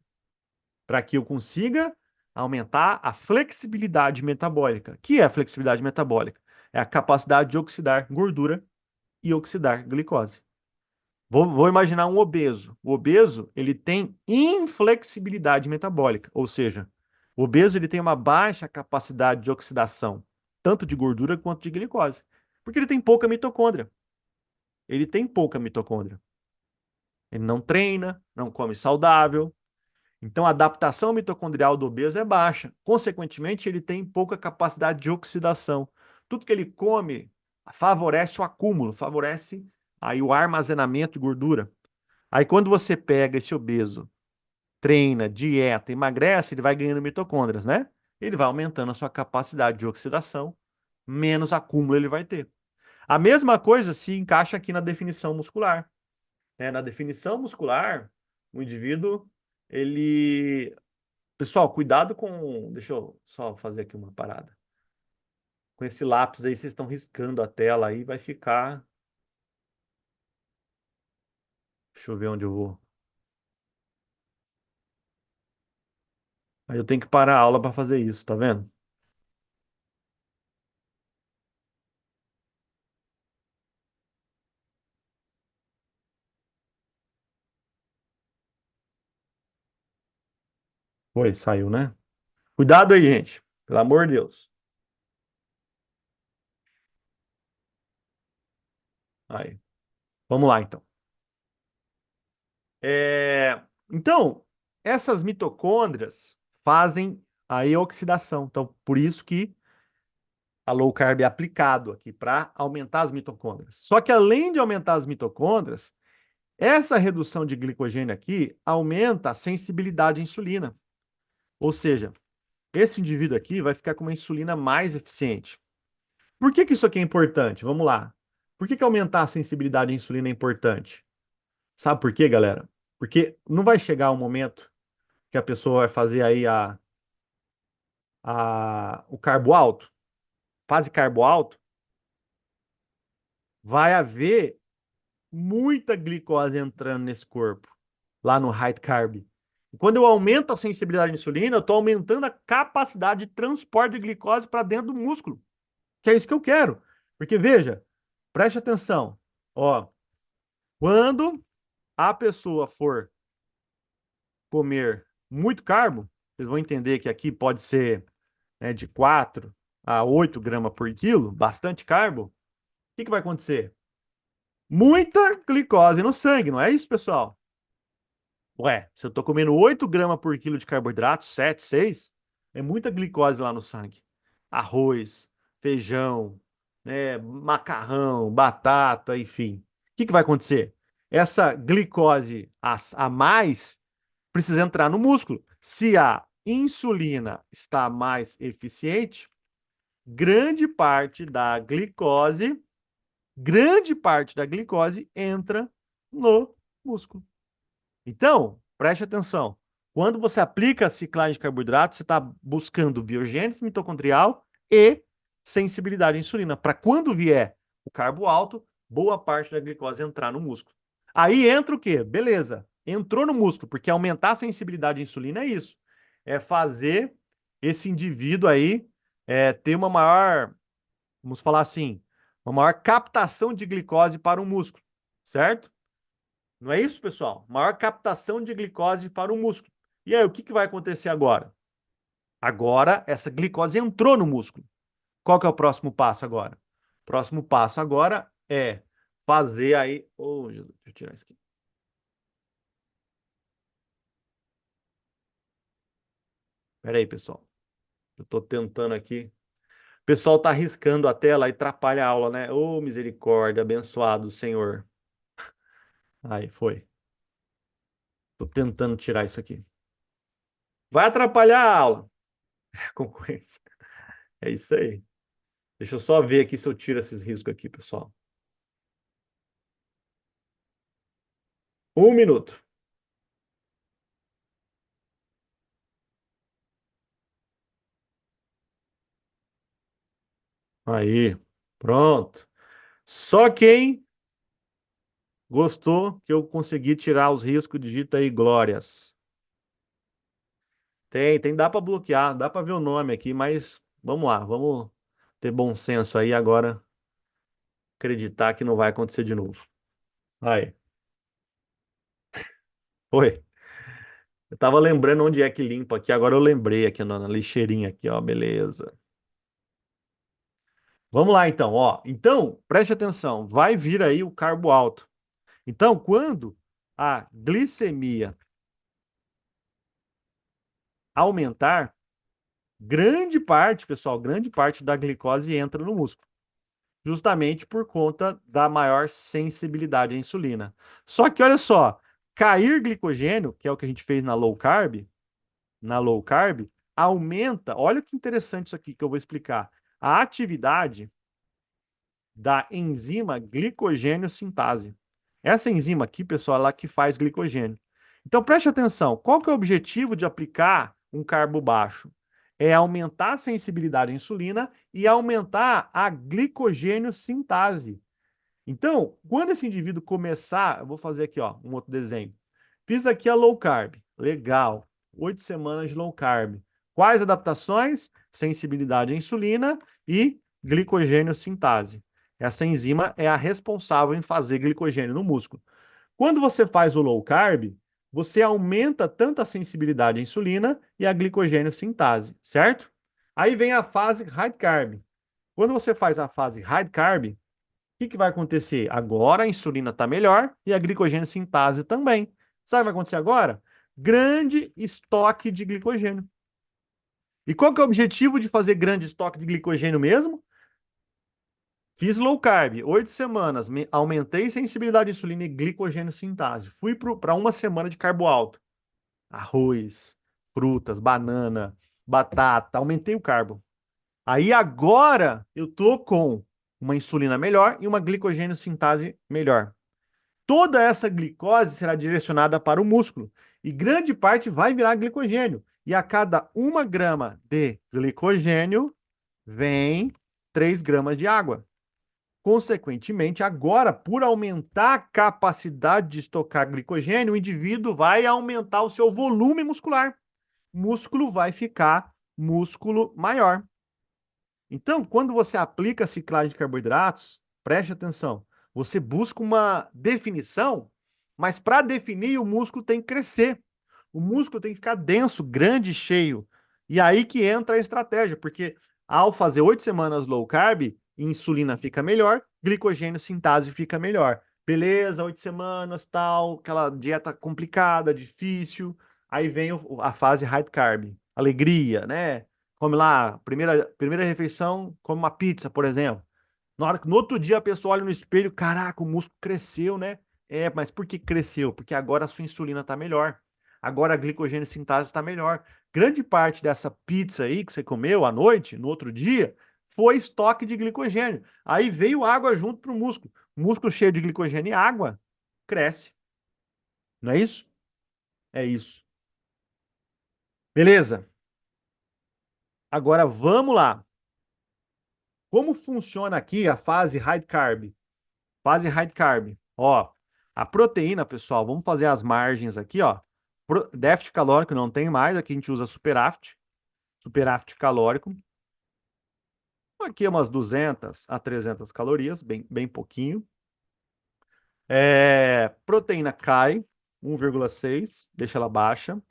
Para que eu consiga aumentar a flexibilidade metabólica. O que é a flexibilidade metabólica? É a capacidade de oxidar gordura e oxidar glicose. Vou imaginar um obeso. O obeso, ele tem inflexibilidade metabólica, ou seja, o obeso ele tem uma baixa capacidade de oxidação, tanto de gordura quanto de glicose, porque ele tem pouca mitocôndria. Ele tem pouca mitocôndria. Ele não treina, não come saudável. Então, a adaptação mitocondrial do obeso é baixa. Consequentemente, ele tem pouca capacidade de oxidação. Tudo que ele come favorece o acúmulo, favorece aí o armazenamento de gordura. Aí, quando você pega esse obeso, treina, dieta, emagrece, ele vai ganhando mitocôndrias, né? Ele vai aumentando a sua capacidade de oxidação, menos acúmulo ele vai ter. A mesma coisa se encaixa aqui na definição muscular. Né? Na definição muscular, o indivíduo, ele... Pessoal, cuidado com... Deixa eu só fazer aqui uma parada. Com esse lápis aí, vocês estão riscando a tela aí, vai ficar... Deixa eu ver onde eu vou. Aí eu tenho que parar a aula para fazer isso, tá vendo? Foi, saiu, né? Cuidado aí, gente. Pelo amor de Deus. Aí. Vamos lá, então. Então, essas mitocôndrias fazem aí a oxidação. Então, por isso que a low carb é aplicado aqui para aumentar as mitocôndrias. Só que além de aumentar as mitocôndrias, essa redução de glicogênio aqui aumenta a sensibilidade à insulina. Ou seja, esse indivíduo aqui vai ficar com uma insulina mais eficiente. Por que que isso aqui é importante? Vamos lá. Por que que aumentar a sensibilidade à insulina é importante? Sabe por quê, galera? Porque não vai chegar um momento que a pessoa vai fazer aí o carbo alto, fase carbo alto, vai haver muita glicose entrando nesse corpo, lá no high carb. E quando eu aumento a sensibilidade à insulina, eu estou aumentando a capacidade de transporte de glicose para dentro do músculo, que é isso que eu quero. Porque veja, preste atenção, ó, quando a pessoa for comer muito carbo, vocês vão entender que aqui pode ser, né, de 4 a 8 gramas por quilo, bastante carbo, o que que vai acontecer? Muita glicose no sangue, não é isso, pessoal? Ué, se eu estou comendo 8 gramas por quilo de carboidrato, 7, 6, é muita glicose lá no sangue. Arroz, feijão, né, macarrão, batata, enfim. O que que vai acontecer? Essa glicose a mais precisa entrar no músculo. Se a insulina está mais eficiente, grande parte da glicose entra no músculo. Então, preste atenção. Quando você aplica a ciclagem de carboidrato, você está buscando biogênese mitocondrial e sensibilidade à insulina, para quando vier o carbo alto, boa parte da glicose entrar no músculo. Aí entra o quê? Beleza, entrou no músculo, porque aumentar a sensibilidade à insulina é isso. É fazer esse indivíduo aí ter uma maior, vamos falar assim, uma maior captação de glicose para o músculo, certo? Não é isso, pessoal? Maior captação de glicose para o músculo. E aí, o que que vai acontecer agora? Agora, essa glicose entrou no músculo. Qual que é o próximo passo agora? O próximo passo agora é fazer aí... Oh, Jesus, deixa eu tirar isso aqui. Pera aí, pessoal. Eu estou tentando aqui. O pessoal está riscando a tela e atrapalha a aula, né? Ô, misericórdia, abençoado Senhor. Aí, foi. Estou tentando tirar isso aqui. Vai atrapalhar a aula. Concorrência. É isso aí. Deixa eu só ver aqui se eu tiro esses riscos aqui, pessoal. 1 minuto. Aí, pronto. Só quem gostou que eu consegui tirar os riscos, digita aí glórias. Dá para bloquear, dá para ver o nome aqui, mas vamos lá, vamos ter bom senso aí agora, acreditar que não vai acontecer de novo. Aí, oi. Eu tava lembrando onde é que limpa aqui, agora eu lembrei aqui na lixeirinha aqui, ó, beleza. Vamos lá então, ó. Então, preste atenção, vai vir aí o carbo alto. Então, quando a glicemia aumentar, grande parte, pessoal, grande parte da glicose entra no músculo, justamente por conta da maior sensibilidade à insulina. Só que olha só, cair glicogênio, que é o que a gente fez na low carb, aumenta, olha que interessante isso aqui que eu vou explicar. A atividade da enzima glicogênio sintase. Essa enzima aqui, pessoal, é lá que faz glicogênio. Então preste atenção, qual que é o objetivo de aplicar um carbo baixo? É aumentar a sensibilidade à insulina e aumentar a glicogênio sintase. Então, quando esse indivíduo começar, eu vou fazer aqui, ó, um outro desenho. Fiz aqui a low carb, legal. 8 semanas de low carb. Quais adaptações? Sensibilidade à insulina e glicogênio sintase. Essa enzima é a responsável em fazer glicogênio no músculo. Quando você faz o low carb, você aumenta tanto a sensibilidade à insulina e a glicogênio sintase, certo? Aí vem a fase high carb. Quando você faz a fase high carb, o que vai acontecer? Agora a insulina está melhor e a glicogênio sintase também. Sabe o que vai acontecer agora? Grande estoque de glicogênio. E qual que é o objetivo de fazer grande estoque de glicogênio mesmo? Fiz low carb, 8 semanas, aumentei sensibilidade à insulina e glicogênio sintase. Fui para uma semana de carbo alto. Arroz, frutas, banana, batata, aumentei o carbo. Aí agora eu tô com uma insulina melhor e uma glicogênio sintase melhor. Toda essa glicose será direcionada para o músculo e grande parte vai virar glicogênio. E a cada 1 grama de glicogênio vem 3 gramas de água. Consequentemente, agora, por aumentar a capacidade de estocar glicogênio, o indivíduo vai aumentar o seu volume muscular. O músculo vai ficar músculo maior. Então, quando você aplica a ciclagem de carboidratos, preste atenção, você busca uma definição, mas para definir, o músculo tem que crescer. O músculo tem que ficar denso, grande, cheio. E aí que entra a estratégia, porque ao fazer 8 semanas low carb, insulina fica melhor, glicogênio sintase fica melhor. Beleza, 8 semanas, tal, aquela dieta complicada, difícil. Aí vem a fase high carb, alegria, né? come lá, primeira refeição, come uma pizza, por exemplo. Na hora que no outro dia a pessoa olha no espelho, caraca, o músculo cresceu, né? É, mas por que cresceu? Porque agora a sua insulina está melhor. Agora a glicogênio sintase está melhor. Grande parte dessa pizza aí que você comeu à noite, no outro dia, foi estoque de glicogênio. Aí veio água junto para o músculo. Músculo cheio de glicogênio e água cresce. Não é isso? É isso. Beleza? Agora vamos lá. Como funciona aqui a fase high carb? Fase high carb. Ó, a proteína, pessoal, vamos fazer as margens aqui, ó. Déficit calórico não tem mais, aqui a gente usa superávit. Superávit calórico. Aqui é umas 200 a 300 calorias, bem pouquinho. Proteína cai, 1,6, deixa ela baixa.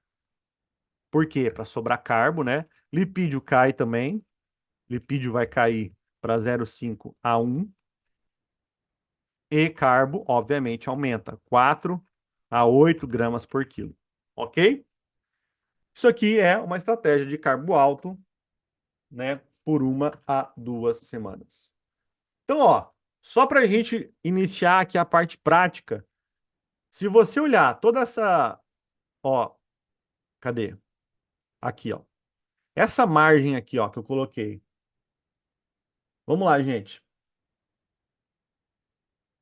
Por quê? Para sobrar carbo, né? Lipídio cai também. Lipídio vai cair para 0,5 a 1. E carbo, obviamente, aumenta 4 a 8 gramas por quilo. Ok? Isso aqui é uma estratégia de carbo alto, né? Por 1 a 2 semanas. Então, ó, só para a gente iniciar aqui a parte prática, se você olhar toda essa, ó, cadê? Aqui, ó. Essa margem aqui, ó, que eu coloquei. Vamos lá, gente.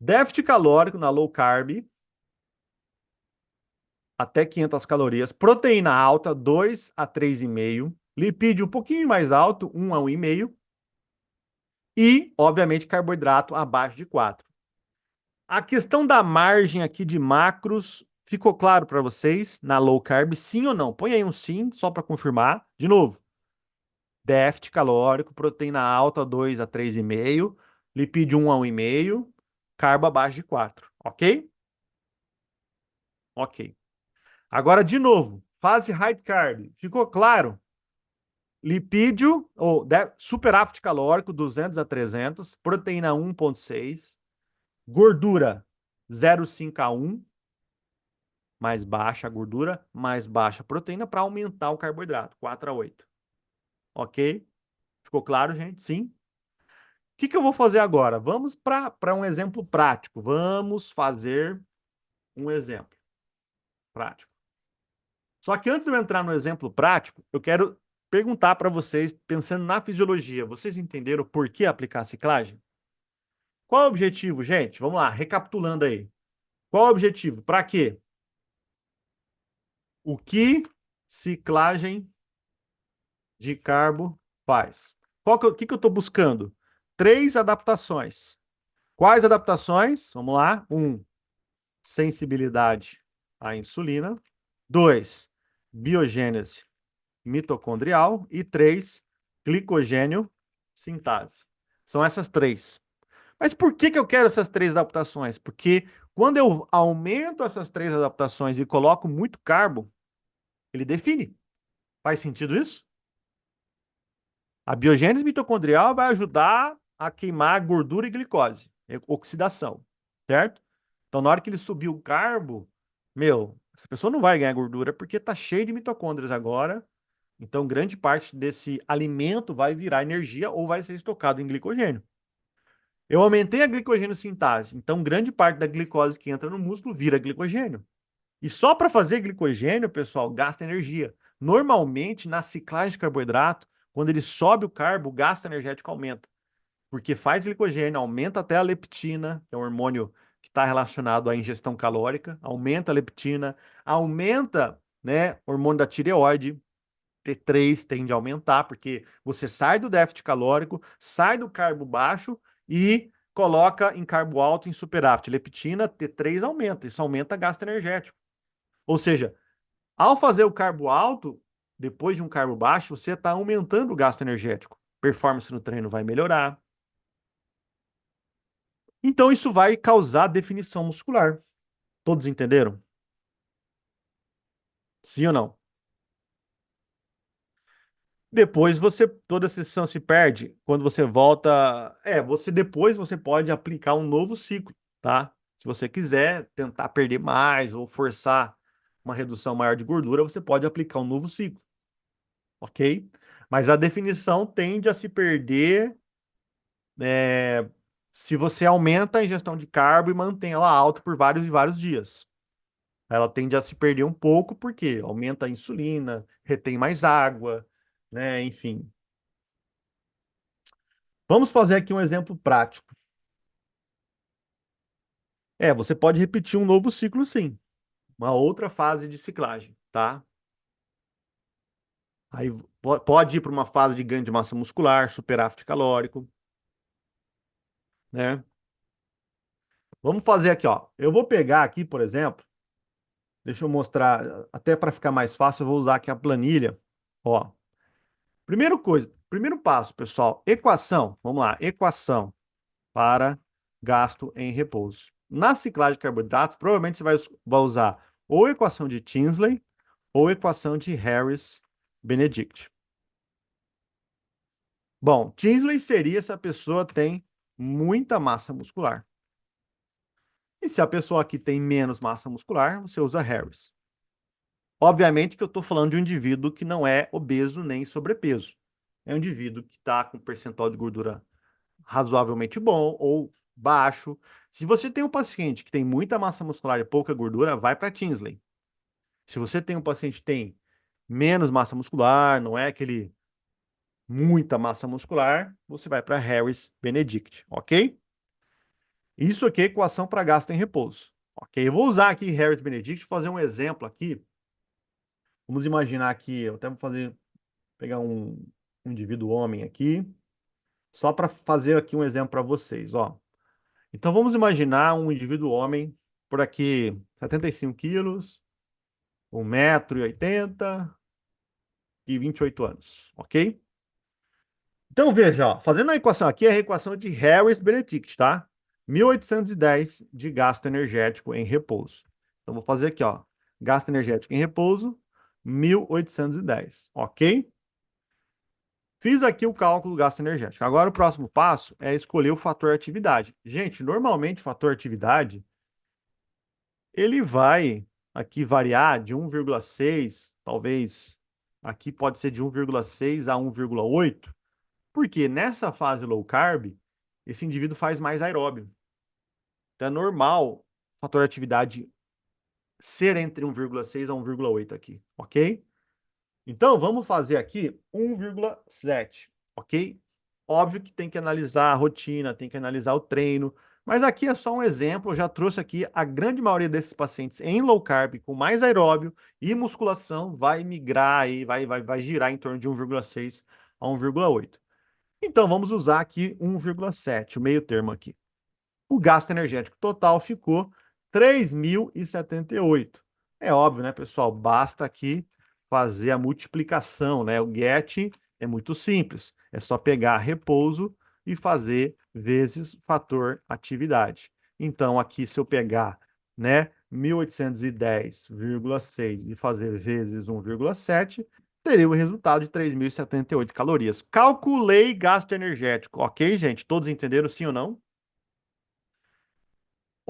Déficit calórico na low carb, até 500 calorias. Proteína alta, 2 a 3,5. Lipídio um pouquinho mais alto, 1 a 1,5. E, obviamente, carboidrato abaixo de 4. A questão da margem aqui de macros, ficou claro para vocês na low carb, sim ou não? Põe aí um sim, só para confirmar. De novo, déficit calórico, proteína alta, 2 a 3,5. Lipídio 1 a 1,5. Carbo abaixo de 4. Ok? Ok. Agora, de novo, fase high carb. Ficou claro? Lipídio, ou superávit calórico, 200 a 300. Proteína 1,6. Gordura, 0,5 a 1. Mais baixa a gordura, mais baixa a proteína, para aumentar o carboidrato, 4 a 8. Ok? Ficou claro, gente? Sim? O que eu vou fazer agora? Vamos para um exemplo prático. Vamos fazer um exemplo prático. Só que antes de eu entrar no exemplo prático, eu quero perguntar para vocês, pensando na fisiologia, vocês entenderam por que aplicar a ciclagem? Qual é o objetivo, gente? Vamos lá, recapitulando aí. Qual é o objetivo? Para quê? O que ciclagem de carbo faz? O que eu estou buscando? 3 adaptações. Quais adaptações? Vamos lá. 1, sensibilidade à insulina. 2, biogênese mitocondrial. E 3, glicogênio sintase. São essas 3. Mas por que eu quero essas 3 adaptações? Porque quando eu aumento essas 3 adaptações e coloco muito carbo, ele define. Faz sentido isso? A biogênese mitocondrial vai ajudar a queimar gordura e glicose, oxidação, certo? Então, na hora que ele subir o carbo, essa pessoa não vai ganhar gordura porque está cheio de mitocôndrias agora. Então, grande parte desse alimento vai virar energia ou vai ser estocado em glicogênio. Eu aumentei a glicogênio sintase, então grande parte da glicose que entra no músculo vira glicogênio. E só para fazer glicogênio, pessoal, gasta energia. Normalmente, na ciclagem de carboidrato, quando ele sobe o carbo, o gasto energético aumenta. Porque faz glicogênio, aumenta até a leptina, que é um hormônio que está relacionado à ingestão calórica, aumenta a leptina, aumenta, né, o hormônio da tireoide, T3 tende a aumentar, porque você sai do déficit calórico, sai do carbo baixo e coloca em carbo alto em superávit. Leptina, T3 aumenta, isso aumenta gasto energético. Ou seja, ao fazer o carbo alto, depois de um carbo baixo, você está aumentando o gasto energético. Performance no treino vai melhorar. Então, isso vai causar definição muscular. Todos entenderam? Sim ou não? Depois toda a sessão se perde. Quando você volta, depois você pode aplicar um novo ciclo, tá? Se você quiser tentar perder mais ou forçar uma redução maior de gordura, você pode aplicar um novo ciclo, ok? Mas a definição tende a se perder se você aumenta a ingestão de carbo e mantém ela alta por vários e vários dias. Ela tende a se perder um pouco porque aumenta a insulina, retém mais água, né? Enfim. Vamos fazer aqui um exemplo prático. Você pode repetir um novo ciclo, sim. Uma outra fase de ciclagem, tá? Aí pode ir para uma fase de ganho de massa muscular, superávit calórico, né? Vamos fazer aqui, ó. Eu vou pegar aqui, por exemplo, deixa eu mostrar, até para ficar mais fácil, eu vou usar aqui a planilha. Ó, primeiro passo, pessoal, equação. Vamos lá, equação para gasto em repouso. Na ciclagem de carboidratos, provavelmente você vai usar ou equação de Tinsley ou equação de Harris-Benedict. Bom, Tinsley seria se a pessoa tem muita massa muscular. E se a pessoa aqui tem menos massa muscular, você usa Harris. Obviamente que eu estou falando de um indivíduo que não é obeso nem sobrepeso. É um indivíduo que está com um percentual de gordura razoavelmente bom ou baixo. Se você tem um paciente que tem muita massa muscular e pouca gordura, vai para Tinsley. Se você tem um paciente que tem menos massa muscular, não é aquele muita massa muscular, você vai para Harris Benedict, ok? Isso aqui é equação para gasto em repouso. Ok, eu vou usar aqui Harris Benedict, fazer um exemplo aqui. Vamos imaginar aqui, eu até vou pegar um indivíduo homem aqui, só para fazer aqui um exemplo para vocês, ó. Então vamos imaginar um indivíduo homem por aqui, 75 quilos, 1,80 m e 28 anos, ok? Então veja, ó, fazendo a equação aqui, é a equação de Harris-Benedict, tá? 1810 de gasto energético em repouso. Então vou fazer aqui, ó, gasto energético em repouso, 1810, ok? Fiz aqui o cálculo do gasto energético. Agora o próximo passo é escolher o fator atividade. Gente, normalmente o fator atividade, ele vai aqui variar de 1,6, talvez, aqui pode ser de 1,6 a 1,8, porque nessa fase low carb, esse indivíduo faz mais aeróbio. Então é normal o fator atividade ser entre 1,6 a 1,8 aqui, ok? Então, vamos fazer aqui 1,7, ok? Óbvio que tem que analisar a rotina, tem que analisar o treino, mas aqui é só um exemplo, eu já trouxe aqui a grande maioria desses pacientes em low carb, com mais aeróbio e musculação, vai migrar aí, vai girar em torno de 1,6 a 1,8. Então, vamos usar aqui 1,7, o meio termo aqui. O gasto energético total ficou 3.078. É óbvio, né, pessoal? Basta aqui fazer a multiplicação, né? O GET é muito simples. É só pegar repouso e fazer vezes fator atividade. Então, aqui, se eu pegar, né, 1810,6 e fazer vezes 1,7, teria o resultado de 3.078 calorias. Calculei gasto energético. Ok, gente? Todos entenderam sim ou não?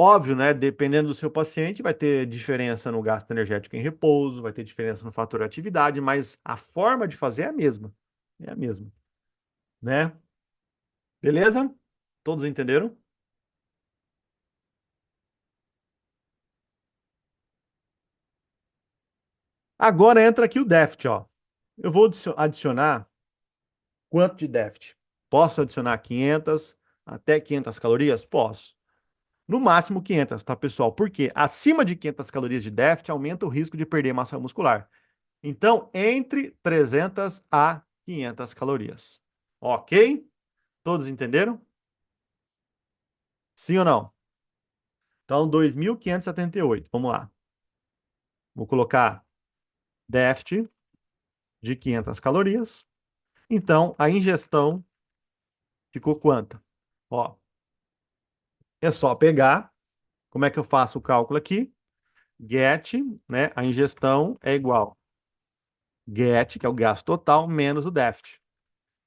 Óbvio, né? Dependendo do seu paciente, vai ter diferença no gasto energético em repouso, vai ter diferença no fator atividade, mas a forma de fazer é a mesma. É a mesma, né? Beleza? Todos entenderam? Agora entra aqui o déficit, ó. Eu vou adicionar quanto de déficit? Posso adicionar 500 até 500 calorias? Posso. No máximo 500, tá, pessoal? Porque acima de 500 calorias de déficit aumenta o risco de perder massa muscular. Então, entre 300 a 500 calorias. Ok? Todos entenderam? Sim ou não? Então, 2.578. Vamos lá. Vou colocar déficit de 500 calorias. Então, a ingestão ficou quanta? Ó, é só pegar. Como é que eu faço o cálculo aqui? Get, né? A ingestão é igual get, que é o gasto total, menos o déficit.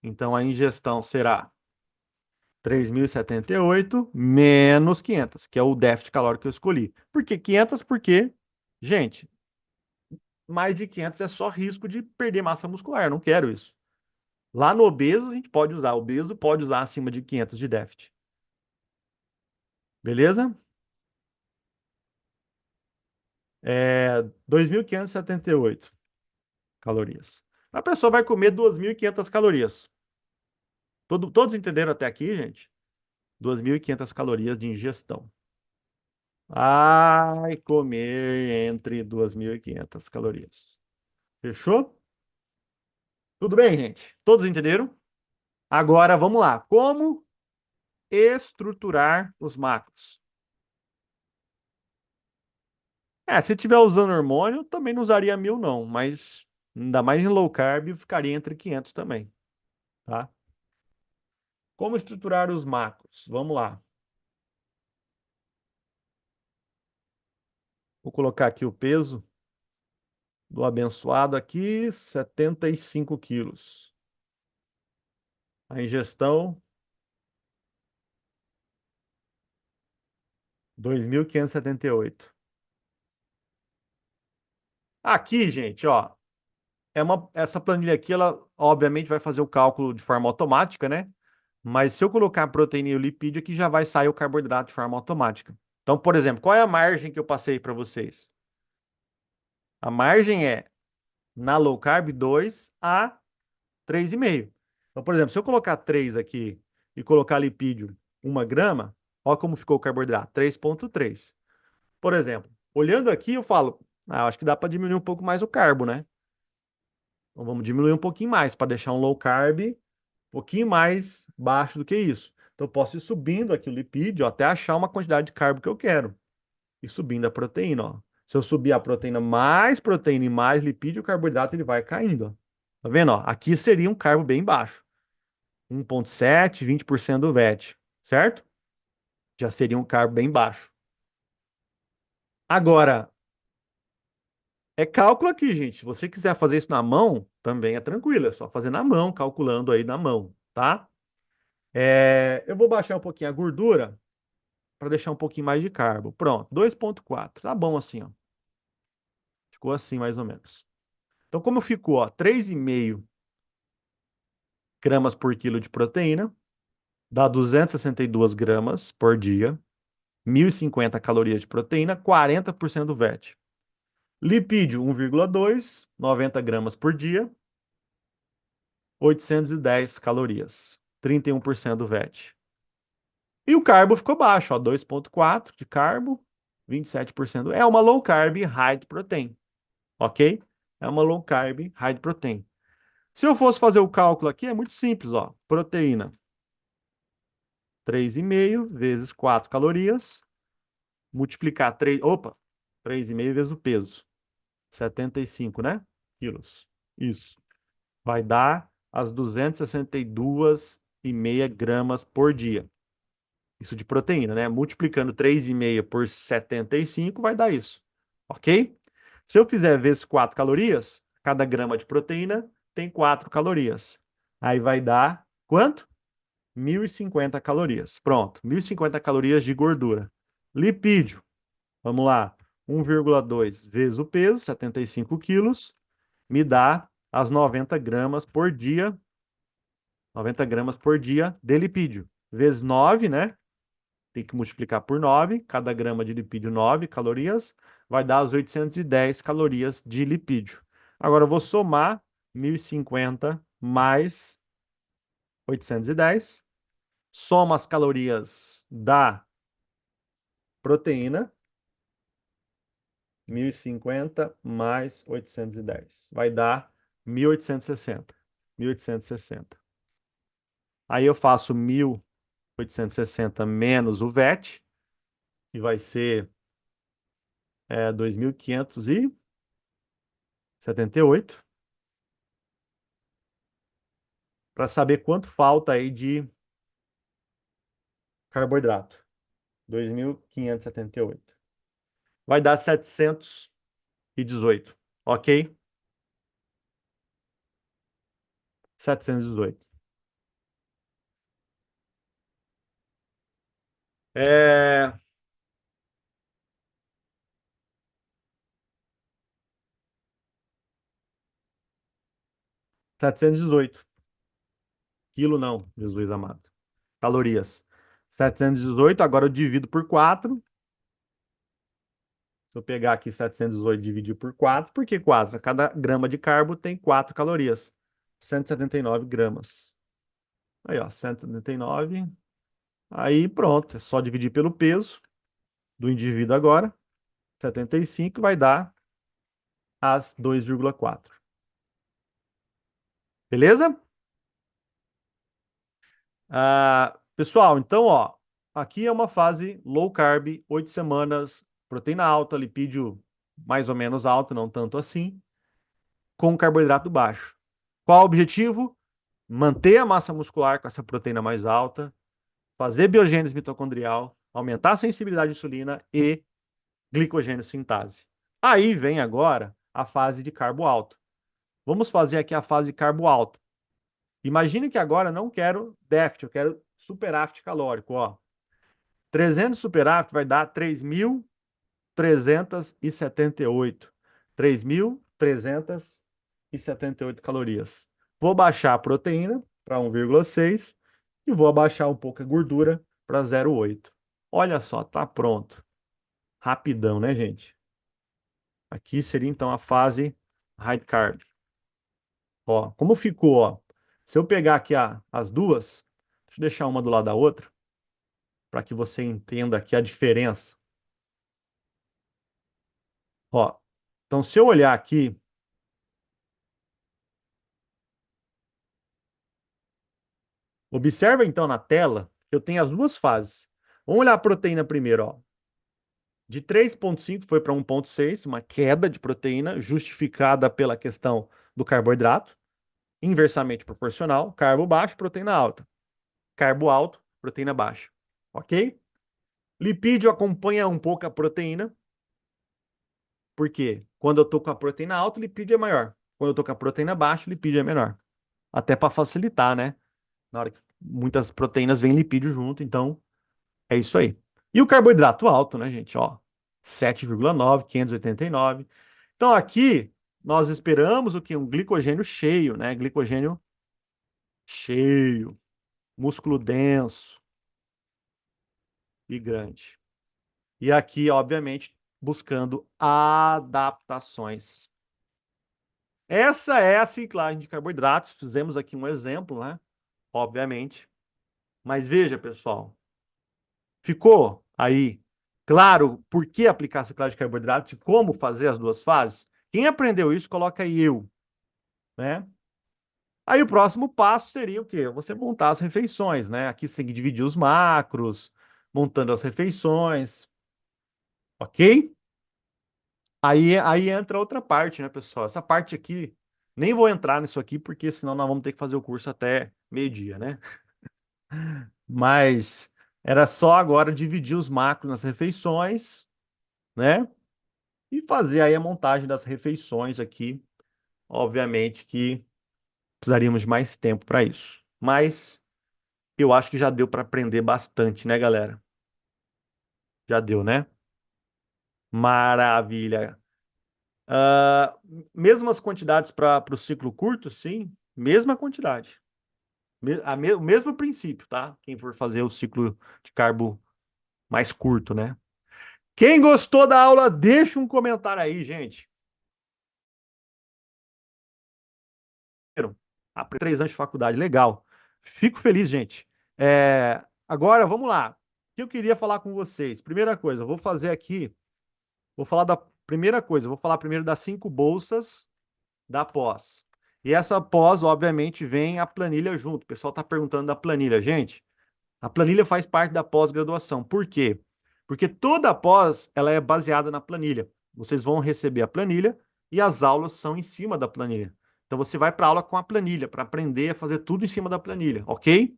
Então, a ingestão será 3.078 menos 500, que é o déficit calórico que eu escolhi. Por que 500? Porque, gente, mais de 500 é só risco de perder massa muscular. Eu não quero isso. Lá no obeso, a gente pode usar. Obeso pode usar acima de 500 de déficit. Beleza? 2.578 calorias. A pessoa vai comer 2.500 calorias. Todos entenderam até aqui, gente? 2.500 calorias de ingestão. Vai comer entre 2.500 calorias. Fechou? Tudo bem, gente? Todos entenderam? Agora, vamos lá. Como estruturar os macros? Se tiver usando hormônio, também não usaria 1.000, não. Mas, ainda mais em low carb, ficaria entre 500 também, tá? Como estruturar os macros? Vamos lá. Vou colocar aqui o peso do abençoado aqui, 75 quilos. A ingestão, 2.578. Aqui, gente, ó, essa planilha aqui, ela obviamente vai fazer o cálculo de forma automática, né? Mas se eu colocar a proteína e o lipídio aqui, já vai sair o carboidrato de forma automática. Então, por exemplo, qual é a margem que eu passei para vocês? A margem é, na low carb, 2 a 3,5. Então, por exemplo, se eu colocar 3 aqui e colocar lipídio 1 grama, olha como ficou o carboidrato, 3,3. Por exemplo, olhando aqui, eu falo, eu acho que dá para diminuir um pouco mais o carbo, né? Então, vamos diminuir um pouquinho mais para deixar um low carb um pouquinho mais baixo do que isso. Então, eu posso ir subindo aqui o lipídio até achar uma quantidade de carbo que eu quero. E subindo a proteína, ó. Se eu subir a proteína e mais lipídio, o carboidrato ele vai caindo, ó. Tá vendo, ó? Aqui seria um carbo bem baixo. 1,7, 20% do VET, certo? Já seria um carbo bem baixo. Agora, é cálculo aqui, gente. Se você quiser fazer isso na mão, também é tranquilo. É só fazer na mão, calculando aí na mão, tá? Eu vou baixar um pouquinho a gordura para deixar um pouquinho mais de carbo. Pronto, 2,4. Tá bom assim, ó. Ficou assim mais ou menos. Então, como ficou, ó, 3,5 gramas por quilo de proteína, dá 262 gramas por dia, 1.050 calorias de proteína, 40% do VET. Lipídio 1,2, 90 gramas por dia, 810 calorias, 31% do VET. E o carbo ficou baixo, ó, 2,4 de carbo, 27%. É uma low carb high protein, ok? É uma low carb high protein. Se eu fosse fazer o cálculo aqui, é muito simples, ó. Proteína, 3,5 vezes 4 calorias, multiplicar 3, opa, 3,5 vezes o peso, 75, né? Quilos. Isso. Vai dar as 262,5 gramas por dia. Isso de proteína, né? Multiplicando 3,5 por 75 vai dar isso. Ok? Se eu fizer vezes 4 calorias, cada grama de proteína tem 4 calorias. Aí vai dar quanto? 1.050 calorias. Pronto, 1.050 calorias de gordura. Lipídio, vamos lá. 1,2 vezes o peso, 75 quilos, me dá as 90 gramas por dia, 90 gramas por dia de lipídio. Vezes 9, né? Tem que multiplicar por 9, cada grama de lipídio 9 calorias, vai dar as 810 calorias de lipídio. Agora eu vou somar 1.050 mais 810, soma as calorias da proteína, 1.050 mais 810. Vai dar 1.860. 1.860. Aí eu faço 1.860 menos o VET, que vai ser 2.578, para saber quanto falta aí de carboidrato. 2.578. Vai dar 718, ok? 718. 718. Quilo não, Jesus amado. Calorias. 718, agora eu divido por 4. Se eu pegar aqui 718 e dividir por 4, por que 4? Cada grama de carbo tem 4 calorias. 179 gramas. Aí, ó, 179. Aí, pronto. É só dividir pelo peso do indivíduo agora. 75 vai dar as 2,4. Beleza? Pessoal, então, ó, aqui é uma fase low carb, 8 semanas, proteína alta, lipídio mais ou menos alto, não tanto assim, com carboidrato baixo. Qual o objetivo? Manter a massa muscular com essa proteína mais alta, fazer biogênese mitocondrial, aumentar a sensibilidade à insulina e glicogênio sintase. Aí vem agora a fase de carbo alto. Vamos fazer aqui a fase de carbo alto. Imagine que agora eu não quero déficit, eu quero superávit calórico, ó. 300 superávit vai dar 3.378. 3.378 calorias. Vou baixar a proteína para 1,6 e vou abaixar um pouco a gordura para 0,8. Olha só, tá pronto. Rapidão, né, gente? Aqui seria então a fase high carb. Ó, como ficou, ó. Se eu pegar aqui as duas, deixa eu deixar uma do lado da outra, para que você entenda aqui a diferença. Ó, então se eu olhar aqui, observa então na tela que eu tenho as duas fases. Vamos olhar a proteína primeiro, ó. De 3,5 foi para 1,6, uma queda de proteína justificada pela questão do carboidrato, inversamente proporcional, carbo baixo, proteína alta. Carbo alto, proteína baixa. Ok? Lipídio acompanha um pouco a proteína. Por quê? Quando eu tô com a proteína alta, o lipídio é maior. Quando eu tô com a proteína baixa, o lipídio é menor. Até para facilitar, né? Na hora que muitas proteínas vêm lipídio junto, então é isso aí. E o carboidrato alto, né, gente? Ó, 7,9, 589. Então aqui nós esperamos o quê? Um glicogênio cheio, né? Glicogênio cheio, músculo denso e grande. E aqui, obviamente, buscando adaptações. Essa é a ciclagem de carboidratos. Fizemos aqui um exemplo, né? Obviamente. Mas veja, pessoal, ficou aí claro por que aplicar a ciclagem de carboidratos e como fazer as duas fases? Quem aprendeu isso, coloca aí eu, né? Aí o próximo passo seria o quê? Você montar as refeições, né? Aqui você tem que dividir os macros, montando as refeições, ok? Aí entra outra parte, né, pessoal? Essa parte aqui, nem vou entrar nisso aqui, porque senão nós vamos ter que fazer o curso até meio-dia, né? Mas era só agora dividir os macros nas refeições, né? E fazer aí a montagem das refeições aqui. Obviamente que precisaríamos de mais tempo para isso. Mas eu acho que já deu para aprender bastante, né, galera? Já deu, né? Maravilha. Ah, mesmas quantidades para o ciclo curto? Sim, mesma quantidade. O mesmo princípio, tá? Quem for fazer o ciclo de carbo mais curto, né? Quem gostou da aula, deixa um comentário aí, gente. Ah, 3 anos de faculdade, legal. Fico feliz, gente. Agora, vamos lá. O que eu queria falar com vocês? Primeira coisa, eu vou fazer aqui, vou falar da primeira coisa, vou falar primeiro das 5 bolsas da pós. E essa pós, obviamente, vem a planilha junto. O pessoal está perguntando da planilha. Gente, a planilha faz parte da pós-graduação. Por quê? Porque toda a pós, ela é baseada na planilha. Vocês vão receber a planilha e as aulas são em cima da planilha. Então você vai para a aula com a planilha, para aprender a fazer tudo em cima da planilha, ok?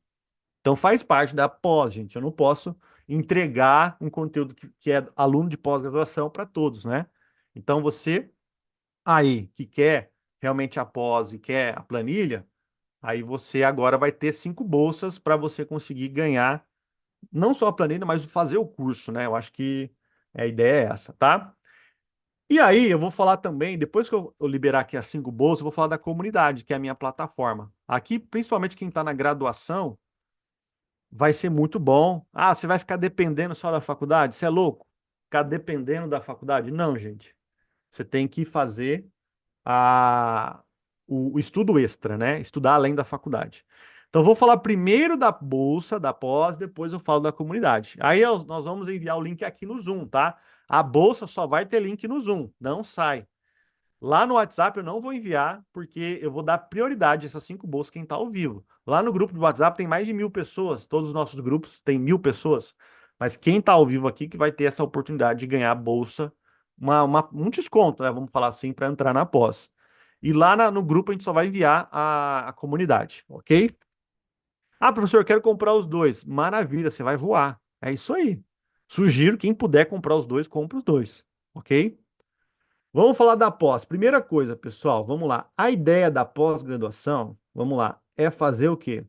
Então faz parte da pós, gente. Eu não posso entregar um conteúdo que é aluno de pós-graduação para todos, né? Então você aí que quer realmente a pós e quer a planilha, aí você agora vai ter 5 bolsas para você conseguir ganhar não só a planilha, mas fazer o curso, né? Eu acho que a ideia é essa, tá? E aí, eu vou falar também, depois que eu liberar aqui as 5 bolsas, eu vou falar da comunidade, que é a minha plataforma. Aqui, principalmente quem está na graduação, vai ser muito bom. Ah, você vai ficar dependendo só da faculdade? Você é louco? Ficar dependendo da faculdade? Não, gente. Você tem que fazer a, o estudo extra, né? Estudar além da faculdade. Então, eu vou falar primeiro da bolsa, da pós, depois eu falo da comunidade. Aí nós vamos enviar o link aqui no Zoom, tá? A bolsa só vai ter link no Zoom, não sai. Lá no WhatsApp eu não vou enviar, porque eu vou dar prioridade a essas 5 bolsas quem está ao vivo. Lá no grupo do WhatsApp tem mais de 1.000 pessoas, todos os nossos grupos têm 1.000 pessoas, mas quem está ao vivo aqui que vai ter essa oportunidade de ganhar a bolsa, um desconto, né? Vamos falar assim, para entrar na pós. E lá no grupo a gente só vai enviar a comunidade, ok? Ah, professor, eu quero comprar os dois. Maravilha, você vai voar. É isso aí. Sugiro quem puder comprar os dois, compre os dois, ok? Vamos falar da pós. Primeira coisa, pessoal, vamos lá. A ideia da pós-graduação, vamos lá, é fazer o quê?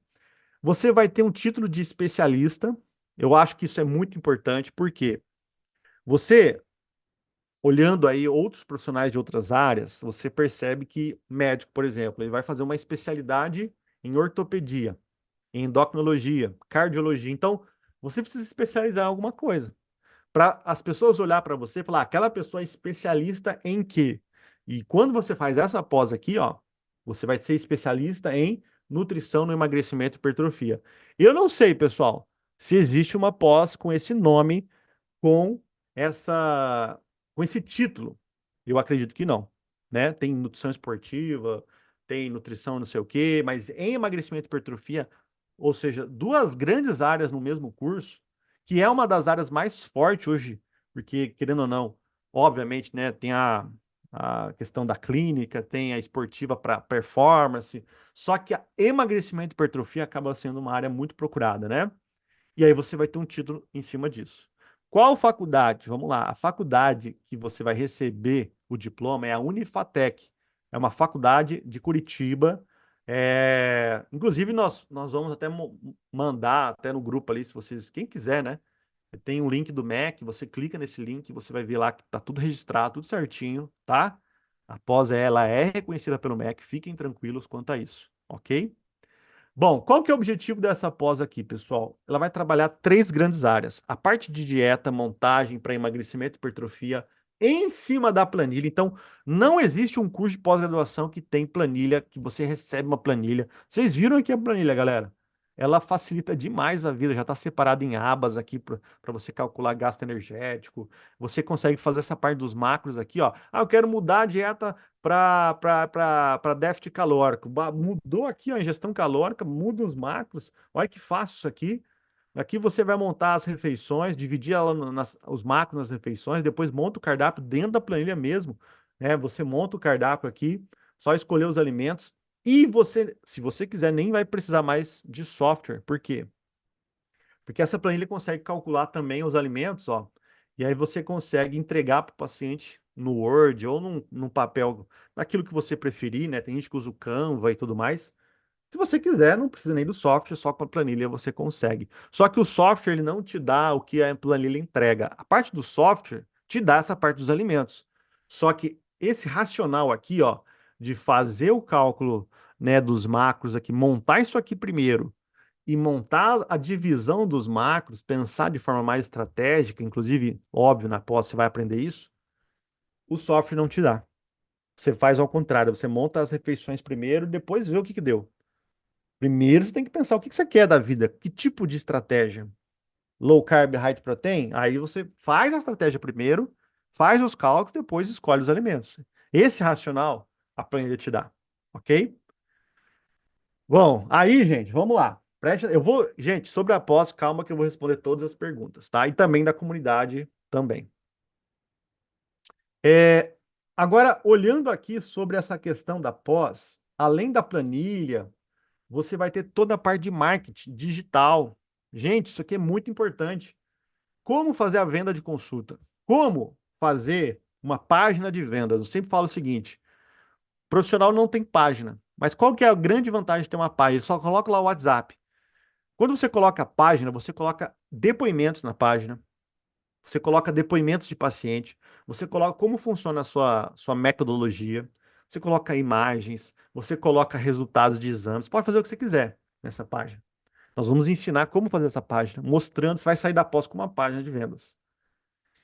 Você vai ter um título de especialista. Eu acho que isso é muito importante, porque você, olhando aí outros profissionais de outras áreas, você percebe que médico, por exemplo, ele vai fazer uma especialidade em ortopedia, em endocrinologia, cardiologia. Então, você precisa se especializar em alguma coisa para as pessoas olhar para você e falar, aquela pessoa é especialista em quê? E quando você faz essa pós aqui, ó, você vai ser especialista em nutrição no emagrecimento e hipertrofia. Eu não sei, pessoal, se existe uma pós com esse nome, com essa, com esse título. Eu acredito que não, né? Tem nutrição esportiva, tem nutrição não sei o quê, mas em emagrecimento e hipertrofia, ou seja, duas grandes áreas no mesmo curso, que é uma das áreas mais fortes hoje, porque, querendo ou não, obviamente, né, tem a questão da clínica, tem a esportiva para performance, só que a emagrecimento e hipertrofia acaba sendo uma área muito procurada, né? E aí você vai ter um título em cima disso. Qual faculdade? Vamos lá. A faculdade que você vai receber o diploma é a Unifatec. É uma faculdade de Curitiba. Inclusive, nós vamos até mandar até no grupo ali, se vocês, quem quiser, né? Tem um link do MEC, você clica nesse link, você vai ver lá que tá tudo registrado, tudo certinho, tá? Após ela é reconhecida pelo MEC, fiquem tranquilos quanto a isso, ok? Bom, qual que é o objetivo dessa pós aqui, pessoal? Ela vai trabalhar 3 grandes áreas. A parte de dieta, montagem para emagrecimento e hipertrofia em cima da planilha. Então, não existe um curso de pós-graduação que tem planilha, que você recebe uma planilha. Vocês viram aqui a planilha, galera? Ela facilita demais a vida, já está separada em abas aqui para você calcular gasto energético. Você consegue fazer essa parte dos macros aqui, ó. Ah, eu quero mudar a dieta para déficit calórico. Mudou aqui ó, a ingestão calórica, muda os macros. Olha que fácil isso aqui. Aqui você vai montar as refeições, dividir os macros nas refeições, depois monta o cardápio dentro da planilha mesmo. Né? Você monta o cardápio aqui, só escolher os alimentos. E você, se você quiser, nem vai precisar mais de software. Por quê? Porque essa planilha consegue calcular também os alimentos, ó, e aí você consegue entregar para o paciente no Word ou num papel, naquilo que você preferir, né? Tem gente que usa o Canva e tudo mais. Se você quiser, não precisa nem do software, só com a planilha você consegue. Só que o software ele não te dá o que a planilha entrega. A parte do software te dá essa parte dos alimentos. Só que esse racional aqui, ó, de fazer o cálculo, né, dos macros aqui, montar isso aqui primeiro e montar a divisão dos macros, pensar de forma mais estratégica, inclusive, óbvio, na pós você vai aprender isso, o software não te dá. Você faz ao contrário, você monta as refeições primeiro, depois vê o que que deu. Primeiro você tem que pensar o que que você quer da vida, que tipo de estratégia. Low carb, high protein? Aí você faz a estratégia primeiro, faz os cálculos, depois escolhe os alimentos. Esse racional a planilha te dá, ok? Bom, aí, gente, vamos lá. Eu vou, gente, sobre a pós, calma que eu vou responder todas as perguntas, tá? E também da comunidade também. É, agora, olhando aqui sobre essa questão da pós, além da planilha, você vai ter toda a parte de marketing digital. Gente, isso aqui é muito importante. Como fazer a venda de consulta? Como fazer uma página de vendas? Eu sempre falo o seguinte: profissional não tem página. Mas qual que é a grande vantagem de ter uma página? Só coloca lá o WhatsApp. Quando você coloca a página, você coloca depoimentos na página, você coloca depoimentos de paciente, você coloca como funciona a sua metodologia, você coloca imagens, você coloca resultados de exames, pode fazer o que você quiser nessa página. Nós vamos ensinar como fazer essa página, mostrando, você vai sair da pós com uma página de vendas.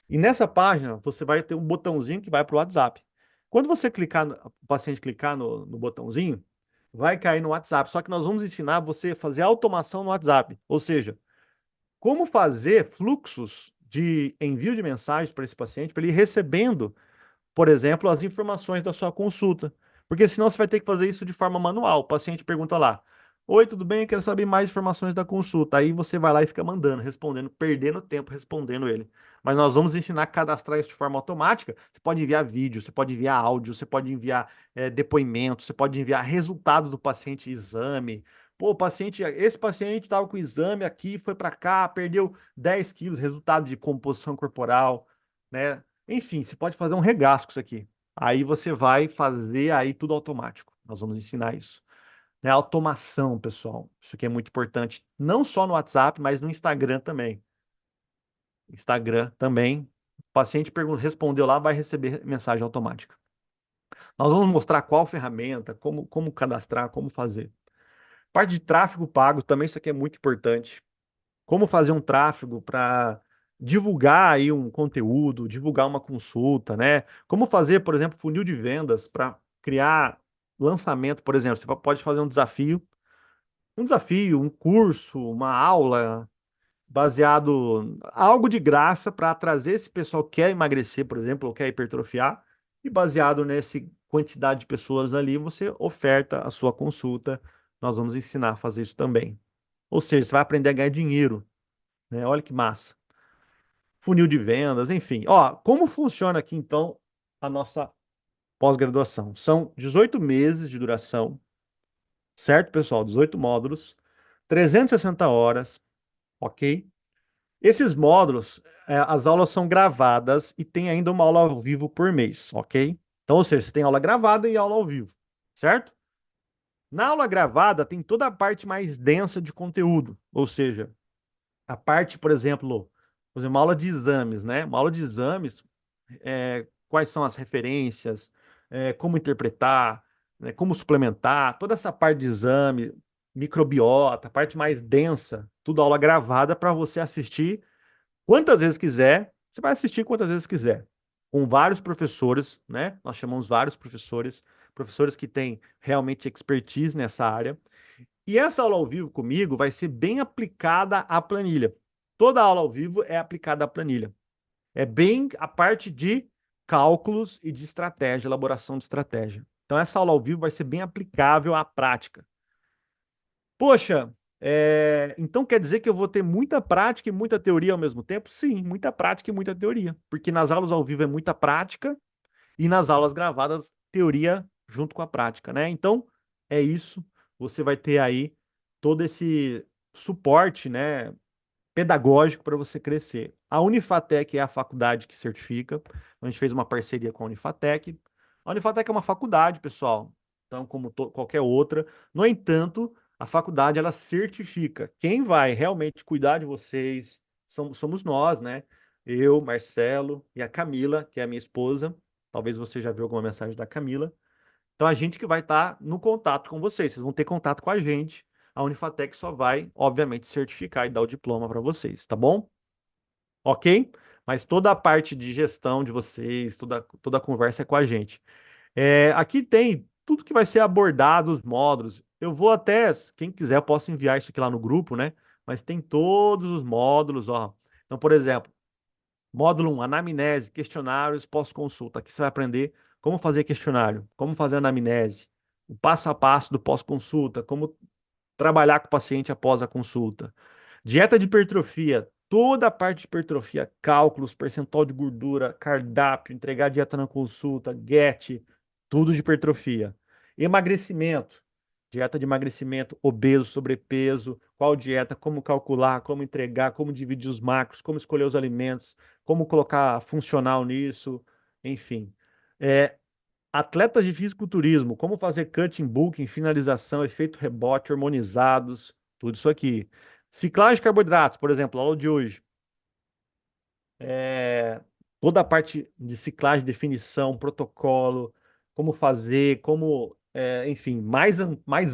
E nessa página, você vai ter um botãozinho que vai para o WhatsApp. Quando você clicar, o paciente clicar no botãozinho, vai cair no WhatsApp. Só que nós vamos ensinar você a fazer automação no WhatsApp. Ou seja, como fazer fluxos de envio de mensagens para esse paciente, para ele ir recebendo, por exemplo, as informações da sua consulta. Porque senão você vai ter que fazer isso de forma manual. O paciente pergunta lá: Oi, tudo bem? Eu quero saber mais informações da consulta. Aí você vai lá e fica mandando, respondendo, perdendo tempo respondendo ele. Mas nós vamos ensinar a cadastrar isso de forma automática. Você pode enviar vídeo, você pode enviar áudio, você pode enviar depoimento, você pode enviar resultado do paciente, exame. Pô, esse paciente estava com exame aqui, foi para cá, perdeu 10 quilos, resultado de composição corporal, né? Enfim, você pode fazer um regaço com isso aqui. Aí você vai fazer aí tudo automático. Nós vamos ensinar isso. Né? Automação, pessoal. Isso aqui é muito importante. Não só no WhatsApp, mas no Instagram também. Instagram também. O paciente respondeu lá, vai receber mensagem automática. Nós vamos mostrar qual ferramenta, como cadastrar, como fazer. Parte de tráfego pago também, isso aqui é muito importante. Como fazer um tráfego para divulgar aí um conteúdo, divulgar uma consulta, né? Como fazer, por exemplo, funil de vendas para criar lançamento, por exemplo. Você pode fazer um curso, uma aula baseado algo de graça para trazer esse pessoal que quer emagrecer, por exemplo, ou quer hipertrofiar, e baseado nessa quantidade de pessoas ali, você oferta a sua consulta. Nós vamos ensinar a fazer isso também. Ou seja, você vai aprender a ganhar dinheiro, né? Olha que massa. Funil de vendas, enfim. Ó, como funciona aqui então a nossa pós-graduação? São 18 meses de duração, certo, pessoal? 18 módulos, 360 horas, ok? Esses módulos, as aulas são gravadas e tem ainda uma aula ao vivo por mês, ok? Então, ou seja, você tem aula gravada e aula ao vivo, certo? Na aula gravada tem toda a parte mais densa de conteúdo, ou seja, a parte, por exemplo, uma aula de exames, né? Uma aula de exames, quais são as referências, como interpretar, né? Como suplementar, toda essa parte de exame, microbiota, a parte mais densa, tudo aula gravada para você assistir quantas vezes quiser. Você vai assistir quantas vezes quiser, com vários professores, né? Nós chamamos vários professores, professores que têm realmente expertise nessa área. E essa aula ao vivo comigo vai ser bem aplicada à planilha. Toda aula ao vivo é aplicada à planilha. É bem a parte de cálculos e de estratégia, elaboração de estratégia. Então, essa aula ao vivo vai ser bem aplicável à prática. Poxa, então quer dizer que eu vou ter muita prática e muita teoria ao mesmo tempo? Sim, muita prática e muita teoria. Porque nas aulas ao vivo é muita prática e nas aulas gravadas, teoria junto com a prática, né? Então, é isso. Você vai ter aí todo esse suporte, né, pedagógico para você crescer. A Unifatec é a faculdade que certifica. A gente fez uma parceria com a Unifatec. A Unifatec é uma faculdade, pessoal, então como qualquer outra. No entanto, a faculdade ela certifica. Quem vai realmente cuidar de vocês somos nós, né? Eu, Marcelo e a Camila, que é a minha esposa. Talvez você já viu alguma mensagem da Camila. Então, a gente que vai estar no contato com vocês. Vocês vão ter contato com a gente. A Unifatec só vai, obviamente, certificar e dar o diploma para vocês, tá bom? Ok? Mas toda a parte de gestão de vocês, toda a conversa é com a gente. Aqui tem tudo que vai ser abordado, os módulos. Eu vou até, quem quiser, eu posso enviar isso aqui lá no grupo, né? Mas tem todos os módulos, ó. Então, por exemplo, módulo 1, anamnese, questionários, pós-consulta. Aqui você vai aprender como fazer questionário, como fazer anamnese, o passo a passo do pós-consulta, como trabalhar com o paciente após a consulta. Dieta de hipertrofia, toda a parte de hipertrofia, cálculos, percentual de gordura, cardápio, entregar a dieta na consulta, GET, tudo de hipertrofia. Emagrecimento, dieta de emagrecimento, obeso, sobrepeso, qual dieta, como calcular, como entregar, como dividir os macros, como escolher os alimentos, como colocar funcional nisso, enfim. É, Atletas de fisiculturismo, como fazer cutting, bulking, finalização, efeito rebote, hormonizados, tudo isso aqui. Ciclagem de carboidratos, por exemplo, a aula de hoje. é, toda a parte de ciclagem, definição, protocolo, como fazer, enfim, mais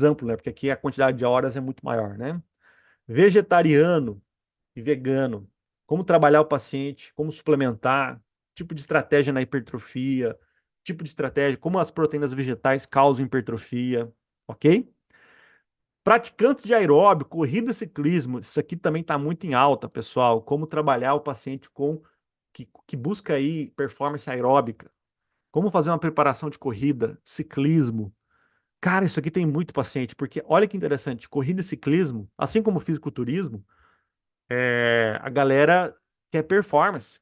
amplo, né? Porque aqui a quantidade de horas é muito maior, né? Vegetariano e vegano, como trabalhar o paciente, como suplementar, tipo de estratégia na hipertrofia, tipo de estratégia, como as proteínas vegetais causam hipertrofia, ok? Praticantes de aeróbio, corrida e ciclismo, isso aqui também está muito em alta, pessoal. Como trabalhar o paciente que busca aí performance aeróbica, como fazer uma preparação de corrida, ciclismo. Cara, isso aqui tem muito paciente, porque olha que interessante, corrida e ciclismo, assim como o fisiculturismo, a galera quer performance.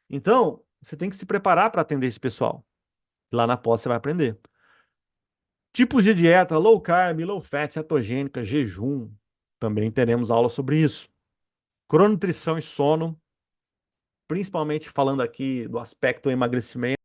Então, você tem que se preparar para atender esse pessoal. Lá na pós você vai aprender. Tipos de dieta, low carb, low fat, cetogênica, jejum. Também teremos aula sobre isso. Crononutrição e sono, principalmente falando aqui do aspecto emagrecimento.